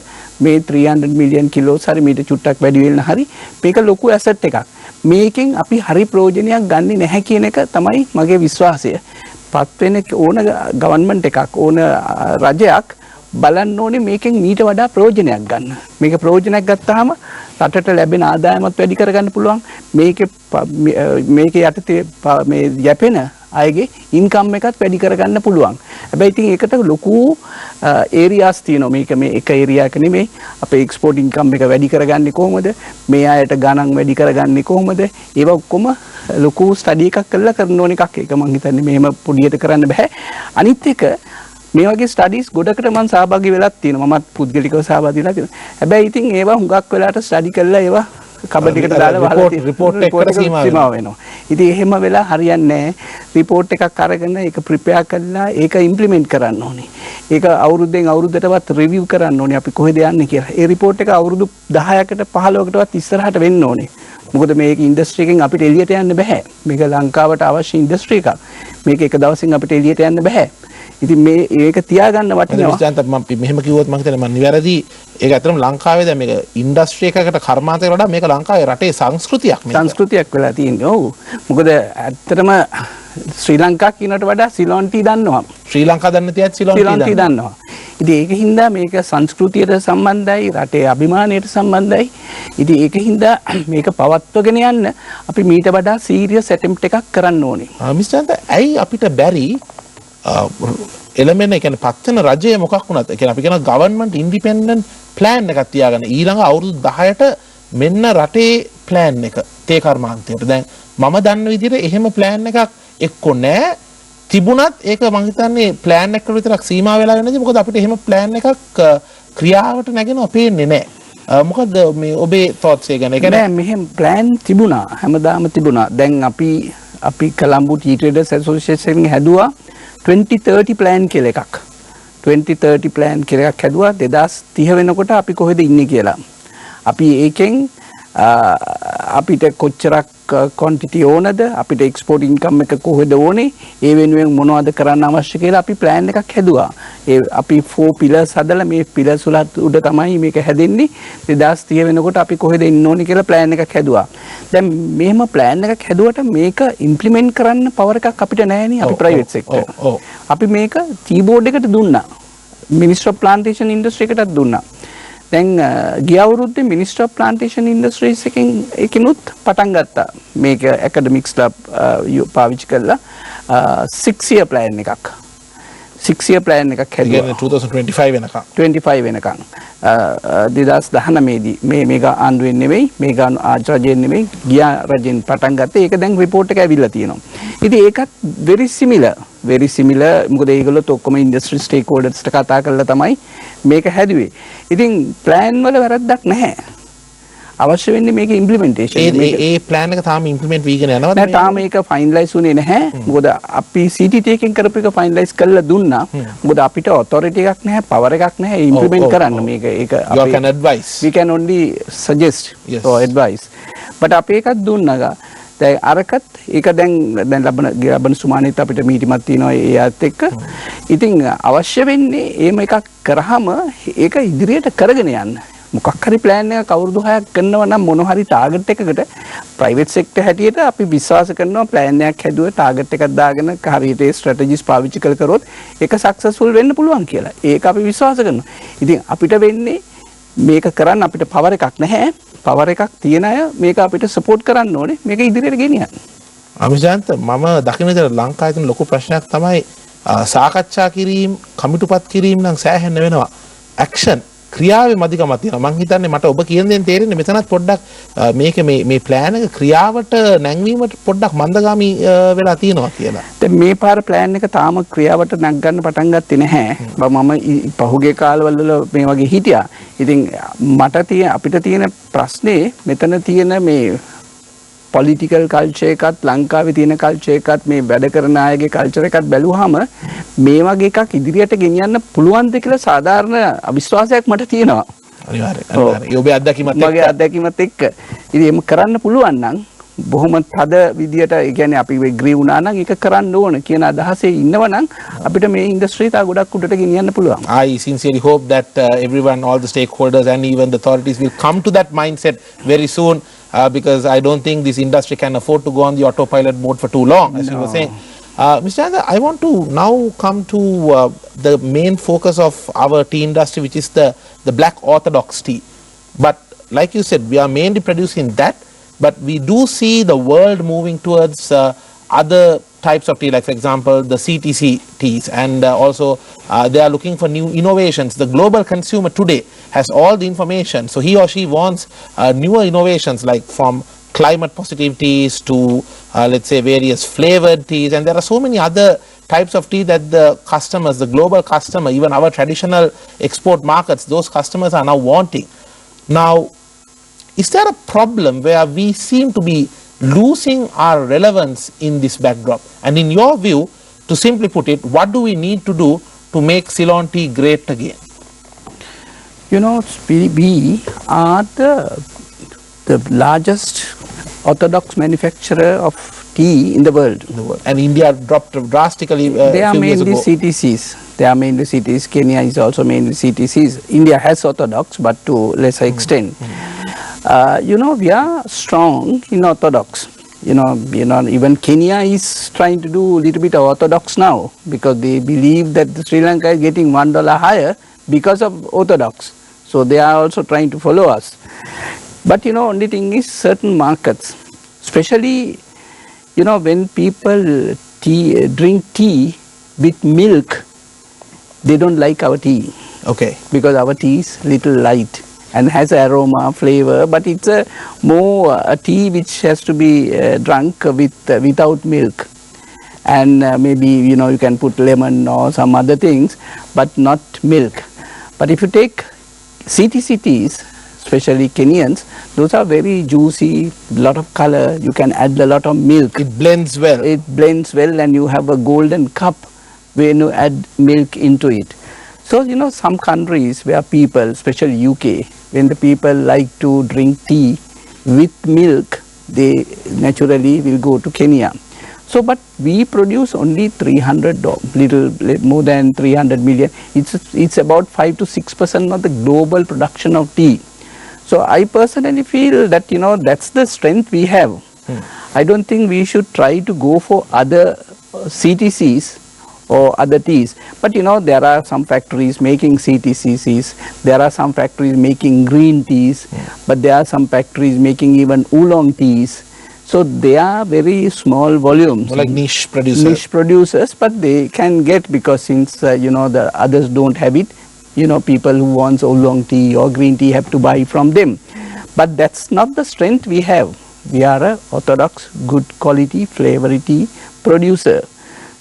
මේ 300 මිලියන් කිලෝස් හරි මීට චුට්ටක් වැඩි වෙන්න හරි මේක ලොකු ඇසට් එකක්. මේකෙන් අපි හරි ප්‍රයෝජනයක් ගන්නේ නැහැ කියන එක තමයි මගේ විශ්වාසය. පත් වෙන ඕන ගවර්න්මන්ට් එකක් ඕන රජයක් බලන්න ඕනේ මේකෙන් මීට වඩා ප්‍රයෝජනයක් ගන්න. මේක ප්‍රයෝජනයක් ගත්තාම රටට ලැබෙන ආදායමත් වැඩි කරගන්න පුළුවන්. මේකේ යටතේ මේ යැපෙන අයගේ ඉන්කම් එකත් වැඩි කරගන්න පුළුවන්. හැබැයි ඉතින් ඒකට ලොකු ඒරියාස් තියෙනවා. මේක මේ එක ඒරියා එක නෙමෙයි. අපේ එක්ස්පෝර්ට් ඉන්කම් එක වැඩි කරගන්නේ කොහොමද? මේ අයට ගණන් වැඩි කරගන්නේ කොහොමද? ඒවා ඔක්කොම ලොකු ස්ටඩි එකක් කරලා කරන ඕන එකක්. ඒක මම හිතන්නේ මෙහෙම පොඩියට කරන්න බෑ. අනිත් එක මේ වගේ ස්ටඩීස් ගොඩකට මම සහභාගී වෙලක් තියෙනවා. මමත් පුද්ගලිකව සහභාගී වෙලා තියෙනවා. හැබැයි ඉතින් ඒවා හුඟක් වෙලාට ස්ටඩි කරලා ඒවා කබඩේකට දාලා වහලා රිපෝට් එකකට සීමා වෙනවා. ඉතින් එහෙම වෙලා හරියන්නේ නැහැ. රිපෝට් එකක් අරගෙන ඒක ප්‍රිපෙයාර් කරලා ඒක ඉම්ප්ලිමන්ට් කරන්න ඕනේ. ඒක අවුරුද්දෙන් අවුරුද්දටවත් රිවිව් කරන්න ඕනේ අපි කොහෙද යන්නේ කියලා. ඒ රිපෝට් එක අවුරුදු 10කට 15කටවත් ඉස්සරහට වෙන්න ඕනේ. මොකද මේක ඉන්ඩස්ට්‍රි එකෙන් අපිට එළියට යන්න බෑ. මේක ලංකාවට අවශ්‍ය ඉන්ඩස්ට්‍රි එකක්. මේක එක දවසින් අපිට එළියට යන්න බෑ. ඉතින් මේක තියාගන්න වටිනවා. විශ්වාසන්ත මම මෙහෙම කිව්වොත් මම හිතන්නේ මම නිවැරදි. ඒක ඇත්තටම ලංකාවේ දැන් මේක ඉන්ඩස්ට්‍රි එකකට කර්මාන්තයකට වඩා මේක ලංකාවේ රටේ සංස්කෘතියක් මේක. සංස්කෘතියක් වෙලා තියෙන්නේ. ඔව්. මොකද ඇත්තටම ශ්‍රී ලංකා කියනට වඩා සිලෝන් ටී දන්නවා. ශ්‍රී ලංකා දන්න තියත් සිලෝන් ටී දන්නවා. ඉතින් ඒක හින්දා මේක සංස්කෘතියට සම්බන්ධයි, රටේ අභිමානයට සම්බන්ධයි. ඉතින් ඒක හින්දා මේක පවත්වගෙන යන්න අපි මීට වඩා සීරියස් ඇටෙම්ප්ට් එකක් කරන්න ඕනේ. මිස්ටර් ඇයි අපිට බැරි එලමෙන්න කියන්නේ පත්වන රජය මොකක් වුණත් කියන්නේ අපි කියන ගවර්න්මන්ට් ඉන්ඩිපෙන්ඩන්ට් ප්ලෑන් එකක් තියාගන්න ඊළඟ අවුරුදු 10ට මෙන්න රටේ ප්ලෑන් එක තේ කර්මාන්තයට. දැන් මම දන්න විදිහට එහෙම ප්ලෑන් එකක් එක්කෝ නැහැ. තිබුණත් ඒක මම හිතන්නේ ප්ලෑන් එකකට විතරක් සීමා වෙලා වෙන්නේ. මොකද අපිට එහෙම ප්ලෑන් එකක් ක්‍රියාවට නැගෙනව පේන්නේ නැහැ. මොකද මේ ඔබේ thoughts එක ගැන? නෑ මෙහෙම ප්ලෑන් තිබුණා. හැමදාම තිබුණා. දැන් අපි කොළඹ ටී ට්‍රේඩර්ස් ඇසෝසියේෂන් එක හැදුවා 2030 ප්ලෑන් කියලා එකක්. 2030 ප්ලෑන් කියලා එකක් හැදුවා 2030 වෙනකොට අපි කොහෙද ඉන්නේ කියලා. අපි ඒකෙන් අපිට කොච්චරක් quantity ඕනද, අපිට export income එක කොහෙද ඕනේ, ඒ වෙනුවෙන් මොනවද කරන්න අවශ්‍ය කියලා අපි plan එකක් හැදුවා. අපි 4 pillars හදලා මේ pillars වල උඩ තමයි මේක හැදෙන්නේ. 2030 වෙනකොට අපි කොහෙද ඉන්න ඕනේ කියලා plan එකක් හැදුවා. දැන් මෙහෙම plan එකක් හැදුවට මේක implement කරන්න power එකක් අපිට නැහැ නේ අපි private sector. අපි මේක keyboard එකට දුන්නා. Minister of Plantation Industry එකටත් දුන්නා. දැන් ගිය අවුරුද්දේ Minister of Plantation Industries එකකිනුත් පටන් ගත්තා. මේක academicsලා පාවිච්චි කරලා 6 year plan එකක්. 6 year plan එකක් හැදුවා. 2025 වෙනකම්. 25 වෙනකම්. 2019 දී මේක ආණ්ඩුවෙන් නෙමෙයි, මේක රජයෙන් නෙමෙයි, ගියා රජෙන් පටන් ගත්තේ. ඒක දැන් report එක ඇවිල්ලා තියෙනවා. ඉතින් ඒකත් very similar මොකද ඒගොල්ලෝත් ඔක්කොම industry stakeholdersට කතා කරලා තමයි මේක හැදුවේ. ඉතින් plan වල වැරද්දක් නැහැ. අවශ්‍ය වෙන්නේ මේක implementation. ඒ plan එක තාම implement වීගෙන යනවද? නෑ තාම ඒක finalize වුණේ නැහැ. මොකද අපි CTT එකෙන් කරපු එක finalize කරලා දුන්නා. මොකද අපිට authority එකක් නැහැ, power එකක් නැහැ implement කරන්න මේක. ඒක you can advise. We can only suggest or advise. but අපි එකක් දුන්නා. දැන් අරකට ඒක දැන් ලබන සුමානෙත් අපිට මීටිමක් තියෙනවා ඒත් එක්ක. ඉතින් අවශ්‍ය වෙන්නේ එහෙම එකක් කරාම ඒක ඉදිරියට කරගෙන යන්න. මොකක් හරි plan එකක් අවුරුදු 6ක් කරනවා නම් මොන හරි target එකකට private sector හැටියට අපි විශ්වාස කරනවා plan එකක් හැදුවා target එකක් දාගෙන හරියට ඒ strategies පාවිච්චි කරොත් ඒක successful වෙන්න පුළුවන් කියලා. ඒක අපි විශ්වාස කරනවා. ඉතින් අපිට වෙන්නේ මේක කරන්න අපිට power එකක් නැහැ. power එකක් තියෙන අය මේක අපිට support කරන්න ඕනේ. මේක ඉදිරියට ගෙනියන්න. අමිජාන්ත මම දකින විදිහට ලංකාවේ තියෙන ලොකු ප්‍රශ්නයක් තමයි සාකච්ඡා කිරීම, කමිටුපත් කිරීම නම් සෑහෙන්න වෙනවා. action ක්‍රියාවේ මදිකමක් තියෙනවා. මම හිතන්නේ මට ඔබ කියන දේෙන් තේරෙන්නේ මෙතනත් පොඩ්ඩක් මේක මේ plan එක ක්‍රියාවට නැංවීමට පොඩ්ඩක් මන්දගාමී වෙලා තියෙනවා කියලා. දැන් මේ පාර plan එක තාම ක්‍රියාවට නැග්ගන්න පටන් ගත්තේ නැහැ. මම පහුගිය කාලවල මේ වගේ හිටියා. ඉතින් අපිට තියෙන ප්‍රශ්නේ මෙතන තියෙන මේ political culture එකත් ලංකාවේ තියෙන culture එකත් මේ වැඩ කරන අයගේ culture එකත් බැලුවාම මේ වගේ එකක් ඉදිරියට ගෙනියන්න පුළුවන්ද කියලා සාධාරණ අවිශ්වාසයක් මට තියෙනවා. අනිවාර්යයෙන්. ඔබේ අත්දැකීමත් එක්ක. මගේ අත්දැකීමත් එක්ක. ඉතින් එහෙම කරන්න පුළුවන් නම් බොහොම තද විදියට ඒ කියන්නේ අපි agree වුණා නම් ඒක කරන්න ඕන කියන අදහසේ ඉන්නවනම් අපිට මේ ඉන්ඩස්ට්‍රි තා ගොඩක් උඩට ගෙනියන්න පුළුවන්. I sincerely hope that everyone, all the stakeholders and even the authorities will come to that mindset very soon. Because I don't think this industry can afford to go on the autopilot mode for too long, as you were saying. Mr. Chandra, I want to now come to the main focus of our tea industry, which is the black orthodox tea. But like you said, we are mainly producing that, but we do see the world moving towards other types of tea, like for example the CTC teas, and also they are looking for new innovations. The global consumer today has all the information, so he or she wants newer innovations, like from climate positive teas to let's say various flavored teas, and there are so many other types of tea that the customers, the global customer, even our traditional export markets, those customers are now wanting. Now, is there a problem where we seem to be losing our relevance in this backdrop? And in your view, to simply put it, what do we need to do to make Ceylon tea great again? You know, we are the largest orthodox manufacturer of tea in the world. And India dropped drastically they are few years mainly ago. CTCs. They are mainly CTCs. Kenya is also mainly CTCs. India has orthodox, but to lesser extent. You know, we are strong in orthodox. You know, even Kenya is trying to do a little bit of orthodox now because they believe that Sri Lanka is getting $1 higher because of orthodox. So they are also trying to follow us. But you know, only thing is certain markets, especially, you know, when people drink tea with milk, they don't like our tea. Okay. Because our tea is little light and has aroma, flavor, but it's a more a tea which has to be drunk without milk. And maybe, you know, you can put lemon or some other things, but not milk. But if you take CTC teas, especially Kenyans, those are very juicy, lot of color, you can add a lot of milk. It blends well. It blends well and you have a golden cup when you add milk into it. So, you know, some countries where people, especially UK, when the people like to drink tea with milk, they naturally will go to Kenya. So, but we produce only 300, little more than 300 million. It's about 5 to 6% of the global production of tea. So, I personally feel that, you know, that's the strength we have. I don't think we should try to go for other CTCs or other teas. But, you know, there are some factories making CTCs, there are some factories making green teas, but there are some factories making even oolong teas. So they are very small volumes. Like niche producers. Niche producers, but they can get, because since, you know, the others don't have it, you know, people who want oolong tea or green tea have to buy from them. But that's not the strength we have. We are a orthodox, good quality, flavory tea producer.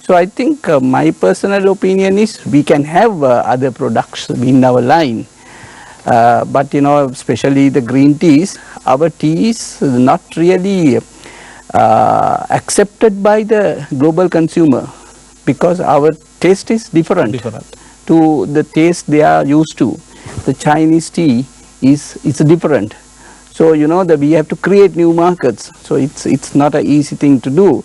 So I think my personal opinion is we can have other products in our line. But, you know, especially the green teas, our tea is not really accepted by the global consumer because our taste is different to the taste they are used to. The Chinese tea is different. So, you know, we have to create new markets. So it's not an easy thing to do.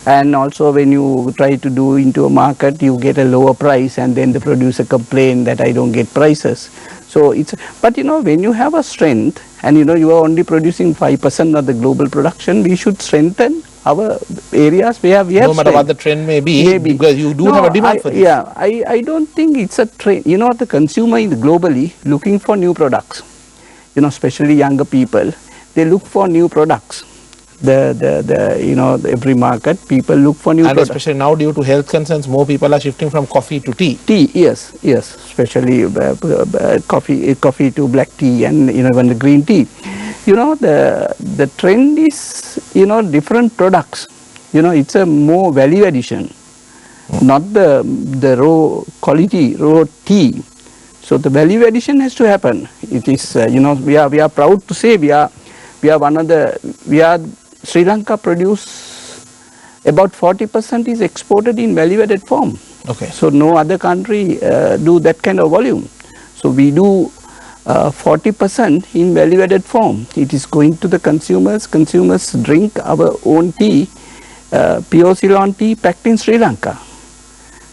And also when you try to do into a market, you get a lower price and then the producer complain that I don't get prices. So but you know, when you have a strength and you know you are only producing 5% of the global production, we should strengthen our areas where we have no matter what the trend may be, because you do have a demand for this. Yeah, I don't think it's a trend. You know, the consumer is globally looking for new products. You know, especially younger people, they look for new products. You know, every market, people look for new products. And especially now due to health concerns, more people are shifting from coffee to tea. Tea, yes, especially coffee to black tea and, you know, even the green tea. You know, the trend is, you know, different products. You know, it's a more value addition, not the raw quality, raw tea. So the value addition has to happen. It is, you know, we are proud to say we are one of the, Sri Lanka produce about 40% is exported in value added form. Okay. So no other country do that kind of volume. So we do 40% in value added form. It is going to the consumers. Consumers drink our own tea, pure Ceylon tea packed in Sri Lanka.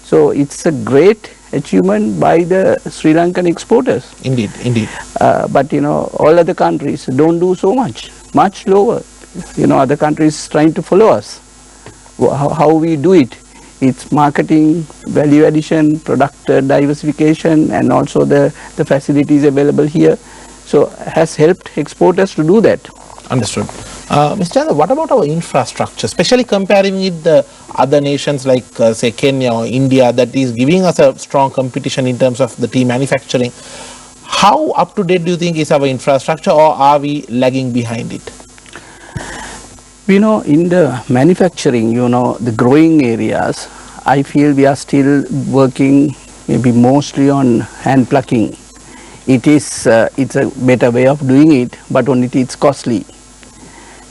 So it's a great achievement by the Sri Lankan exporters. Indeed. But you know, all other countries don't do so much lower. You know, other countries trying to follow us. How we do it? It's marketing, value addition, product diversification, and also the facilities available here. So has helped exporters to do that. Understood. Mr. Chandra, what about our infrastructure, especially comparing with the other nations like say Kenya or India, that is giving us a strong competition in terms of the tea manufacturing? How up to date do you think is our infrastructure, or are we lagging behind it? You know, in the manufacturing, you know, the growing areas, I feel we are still working maybe mostly on hand plucking. It's a better way of doing it, but only it's costly.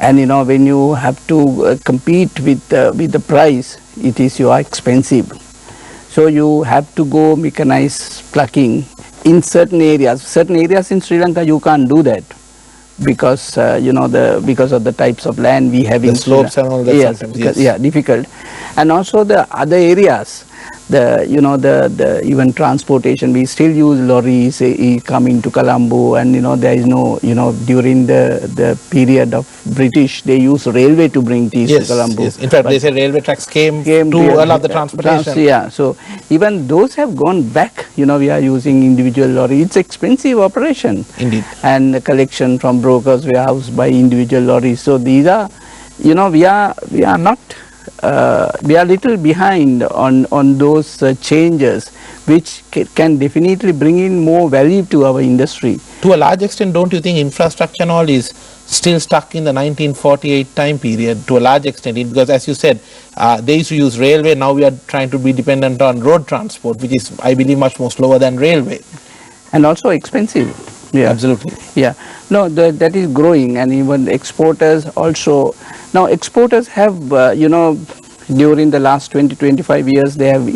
And when you have to compete with the price, you are expensive. So you have to go mechanized plucking in certain areas. Certain areas in Sri Lanka you can't do that because because of the types of land we have in Sri Lanka. The slopes and all that. Yes, sometimes, because, yes. difficult. And also the other areas, the even transportation, we still use lorries coming to Colombo, and there is no during the period of British they used railway to bring teas to Colombo. Yes. In fact, they say railway tracks came to allow the transportation. So even those have gone back. We are using individual lorry. It's expensive operation. Indeed. And the collection from brokers warehouse by individual lorries. So these are, we are not. We are little behind on those changes, which can definitely bring in more value to our industry. To a large extent, don't you think infrastructure and all is still stuck in the 1948 time period to a large extent? Because as you said, they used to use railway, now we are trying to be dependent on road transport, which is, I believe, much more slower than railway. And also expensive. Yeah. Absolutely. Yeah. No, that is growing, and even exporters also. Now exporters have, during the last 20-25 years, they have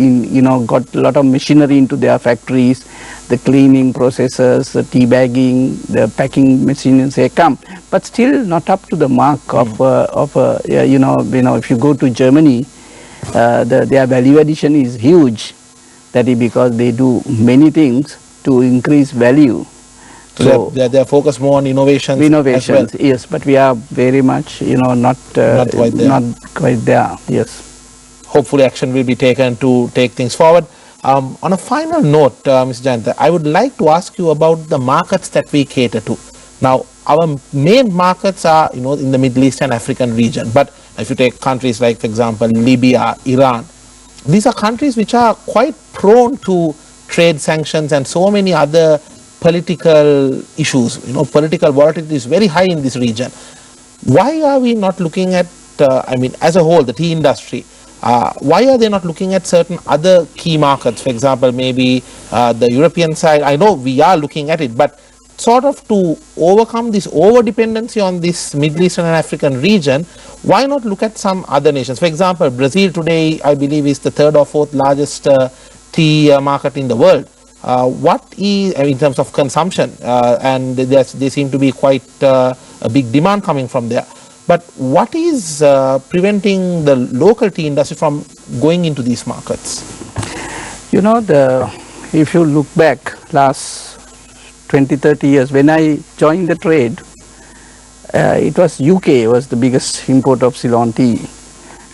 got a lot of machinery into their factories, the cleaning processes, the tea bagging, the packing machines they come, but still not up to the mark of if you go to Germany, their value addition is huge. That is because they do many things to increase value. So they are focused more on innovations. Innovations, as well. Yes, but we are very much, not quite there. Yes. Hopefully, action will be taken to take things forward. On a final note, Ms. Jayanta, I would like to ask you about the markets that we cater to. Now, our main markets are, in the Middle East and African region. But if you take countries like, for example, Libya, Iran, these are countries which are quite prone to trade sanctions and so many other political issues. Political volatility is very high in this region. Why are we not looking at, as a whole, the tea industry, why are they not looking at certain other key markets? For example, maybe the European side. I know we are looking at it, but sort of to overcome this over-dependency on this Middle Eastern and African region, why not look at some other nations? For example, Brazil today, I believe, is the third or fourth largest tea market in the world. What is, in terms of consumption, and there seem to be quite a big demand coming from there. But what is preventing the local tea industry from going into these markets? If you look back last 20-30 years, when I joined the trade, it was UK was the biggest importer of Ceylon tea,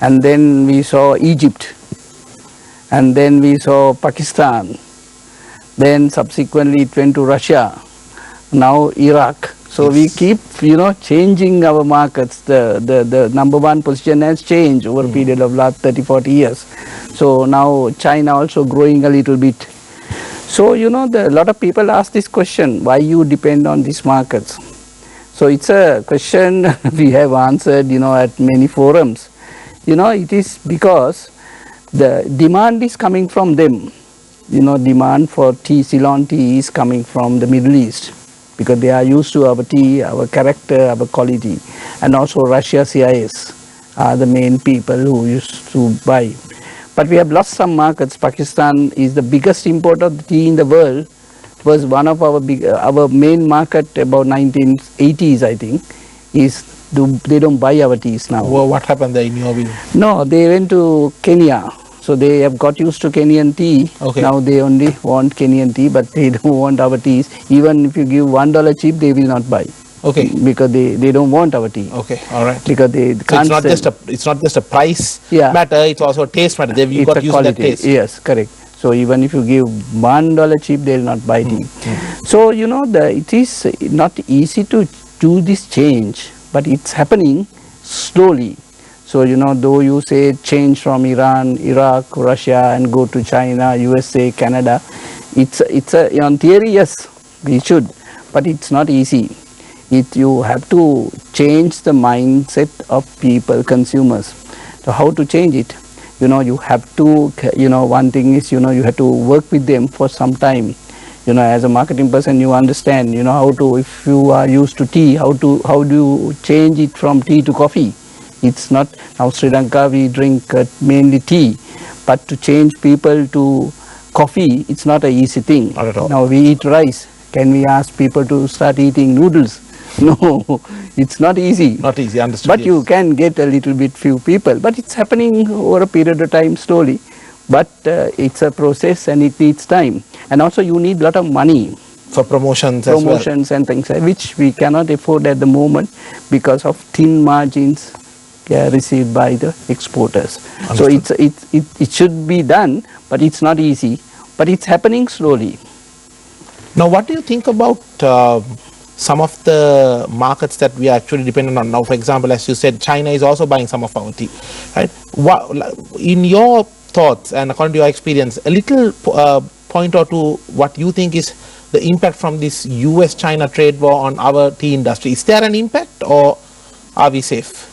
and then we saw Egypt, and then we saw Pakistan. Then subsequently it went to Russia, now Iraq. So we keep, changing our markets. The number one position has changed over a period of last 30-40 years. So now China also growing a little bit. So, a lot of people ask this question, why you depend on these markets? So it's a question we have answered, at many forums. It is because the demand is coming from them. Demand for tea, Ceylon tea is coming from the Middle East because they are used to our tea, our character, our quality. And also Russia, CIS are the main people who used to buy. But we have lost some markets. Pakistan is the biggest importer of tea in the world. It was one of our main market about 1980s, I think, they don't buy our teas now. Well, what happened there in your view? No, they went to Kenya. So they have got used to Kenyan tea. Okay. Now they only want Kenyan tea, but they don't want our teas. Even if you give $1 cheap, they will not buy. Okay. Because they don't want our tea. Okay, all right. Because they can't it's not just a price matter, it's also a taste matter. They've got used to that taste. Yes, correct. So even if you give $1 cheap, they will not buy tea. So it is not easy to do this change, but it's happening slowly. So though you say change from Iran, Iraq, Russia, and go to China, USA, Canada, it's on theory, yes, we should, but it's not easy. You have to change the mindset of people, consumers. So how to change it? you have to, one thing is, you have to work with them for some time. As a marketing person, you understand, how to, if you are used to tea, how do you change it from tea to coffee? It's not, now Sri Lanka we drink mainly tea, but to change people to coffee, it's not an easy thing. Not at all. Now we eat rice. Can we ask people to start eating noodles? No, it's not easy. Not easy, understood. But yes. you can get a little bit few people. But it's happening over a period of time slowly. But it's a process and it needs time. And also you need a lot of money. For promotions and things, which we cannot afford at the moment because of thin margins received by the exporters. Understood. So it should be done, but it's not easy. But it's happening slowly. Now, what do you think about some of the markets that we are actually dependent on? Now, for example, as you said, China is also buying some of our tea. Right? In your thoughts and according to your experience, a little point or two, what you think is the impact from this US-China trade war on our tea industry? Is there an impact or are we safe?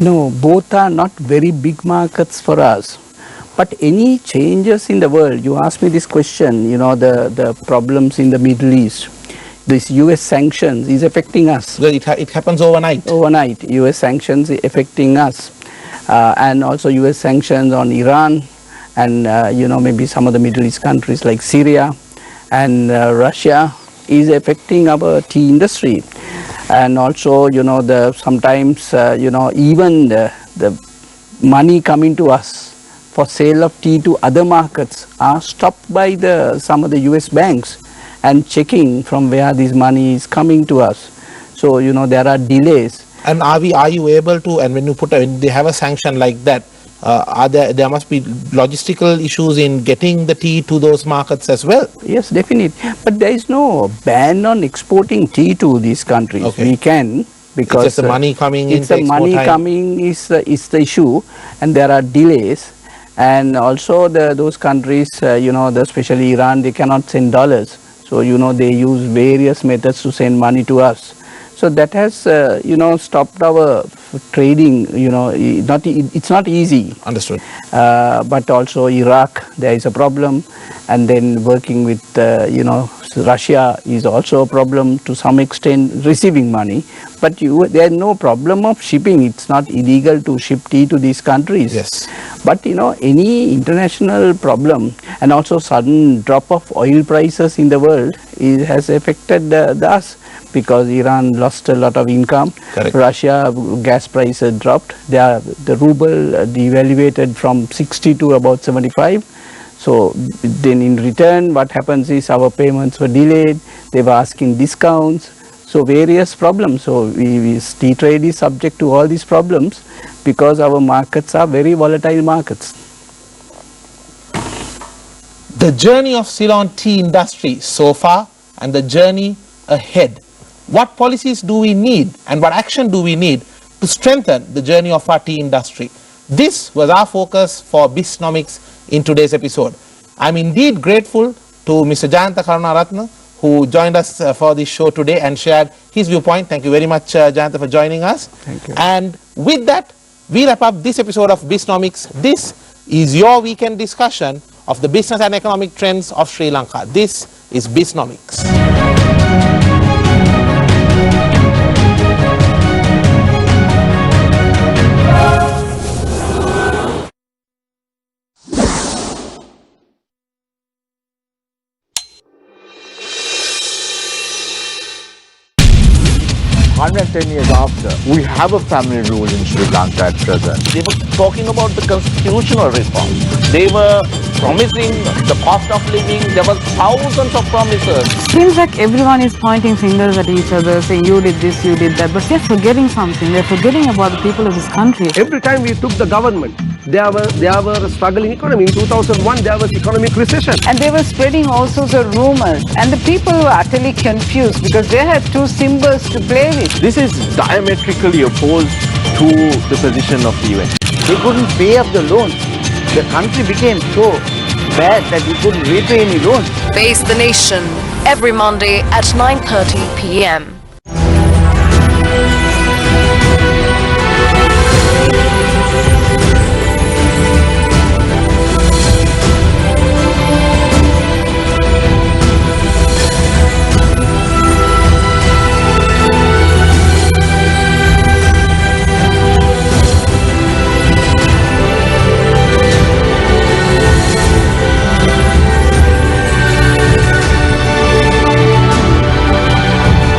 No, both are not very big markets for us. But any changes in the world, you asked me this question, the problems in the Middle East, this US sanctions is affecting us. So it happens overnight. Overnight, US sanctions affecting us. And also US sanctions on Iran and, maybe some of the Middle East countries like Syria and Russia is affecting our tea industry. And also, sometimes, even the money coming to us for sale of tea to other markets are stopped by some of the US banks and checking from where this money is coming to us. So, there are delays. And are you able to, and when they have a sanction like that, there must be logistical issues in getting the tea to those markets as well? Yes, definitely. But there is no ban on exporting tea to these countries. Okay. We can, because it's just the money coming in. It's the money coming is the issue, and there are delays. And also those countries, especially Iran, they cannot send dollars. So, they use various methods to send money to us. So that has, stopped our trading, it's not easy. Understood. But also Iraq, there is a problem. And then working with, Russia is also a problem to some extent, receiving money. But there is no problem of shipping. It's not illegal to ship tea to these countries. Yes. But, any international problem and also sudden drop of oil prices in the world has affected us. Because Iran lost a lot of income. Correct. Russia gas prices dropped. The ruble devaluated from 60 to about 75. So then in return, what happens is our payments were delayed. They were asking discounts. So various problems. So tea trade is subject to all these problems because our markets are very volatile markets. The journey of Ceylon tea industry so far and the journey ahead. What policies do we need and what action do we need to strengthen the journey of our tea industry? This was our focus for BISNOMICS in today's episode. I'm indeed grateful to Mr. Jayantha Karunaratne, who joined us for this show today and shared his viewpoint. Thank you very much, Jayantha, for joining us. Thank you. And with that, we wrap up this episode of BISNOMICS. This is your weekend discussion of the business and economic trends of Sri Lanka. This is BISNOMICS. Years after, we have a family rule in Sri Lanka at present. They were talking about the constitutional reforms. They were promising the cost of living. There were thousands of promises. Seems like everyone is pointing fingers at each other, saying you did this, you did that, but they're forgetting something. They're forgetting about the people of this country. Every time we took the government, there were a struggling economy. In 2001, there was economic recession. And they were spreading all sorts of rumors. And the people were utterly confused because they had two symbols to play with. This is diametrically opposed to the position of the UN. They couldn't pay up the loans. The country became so bad that we couldn't repay any loans. Face the Nation every Monday at 9:30 p.m.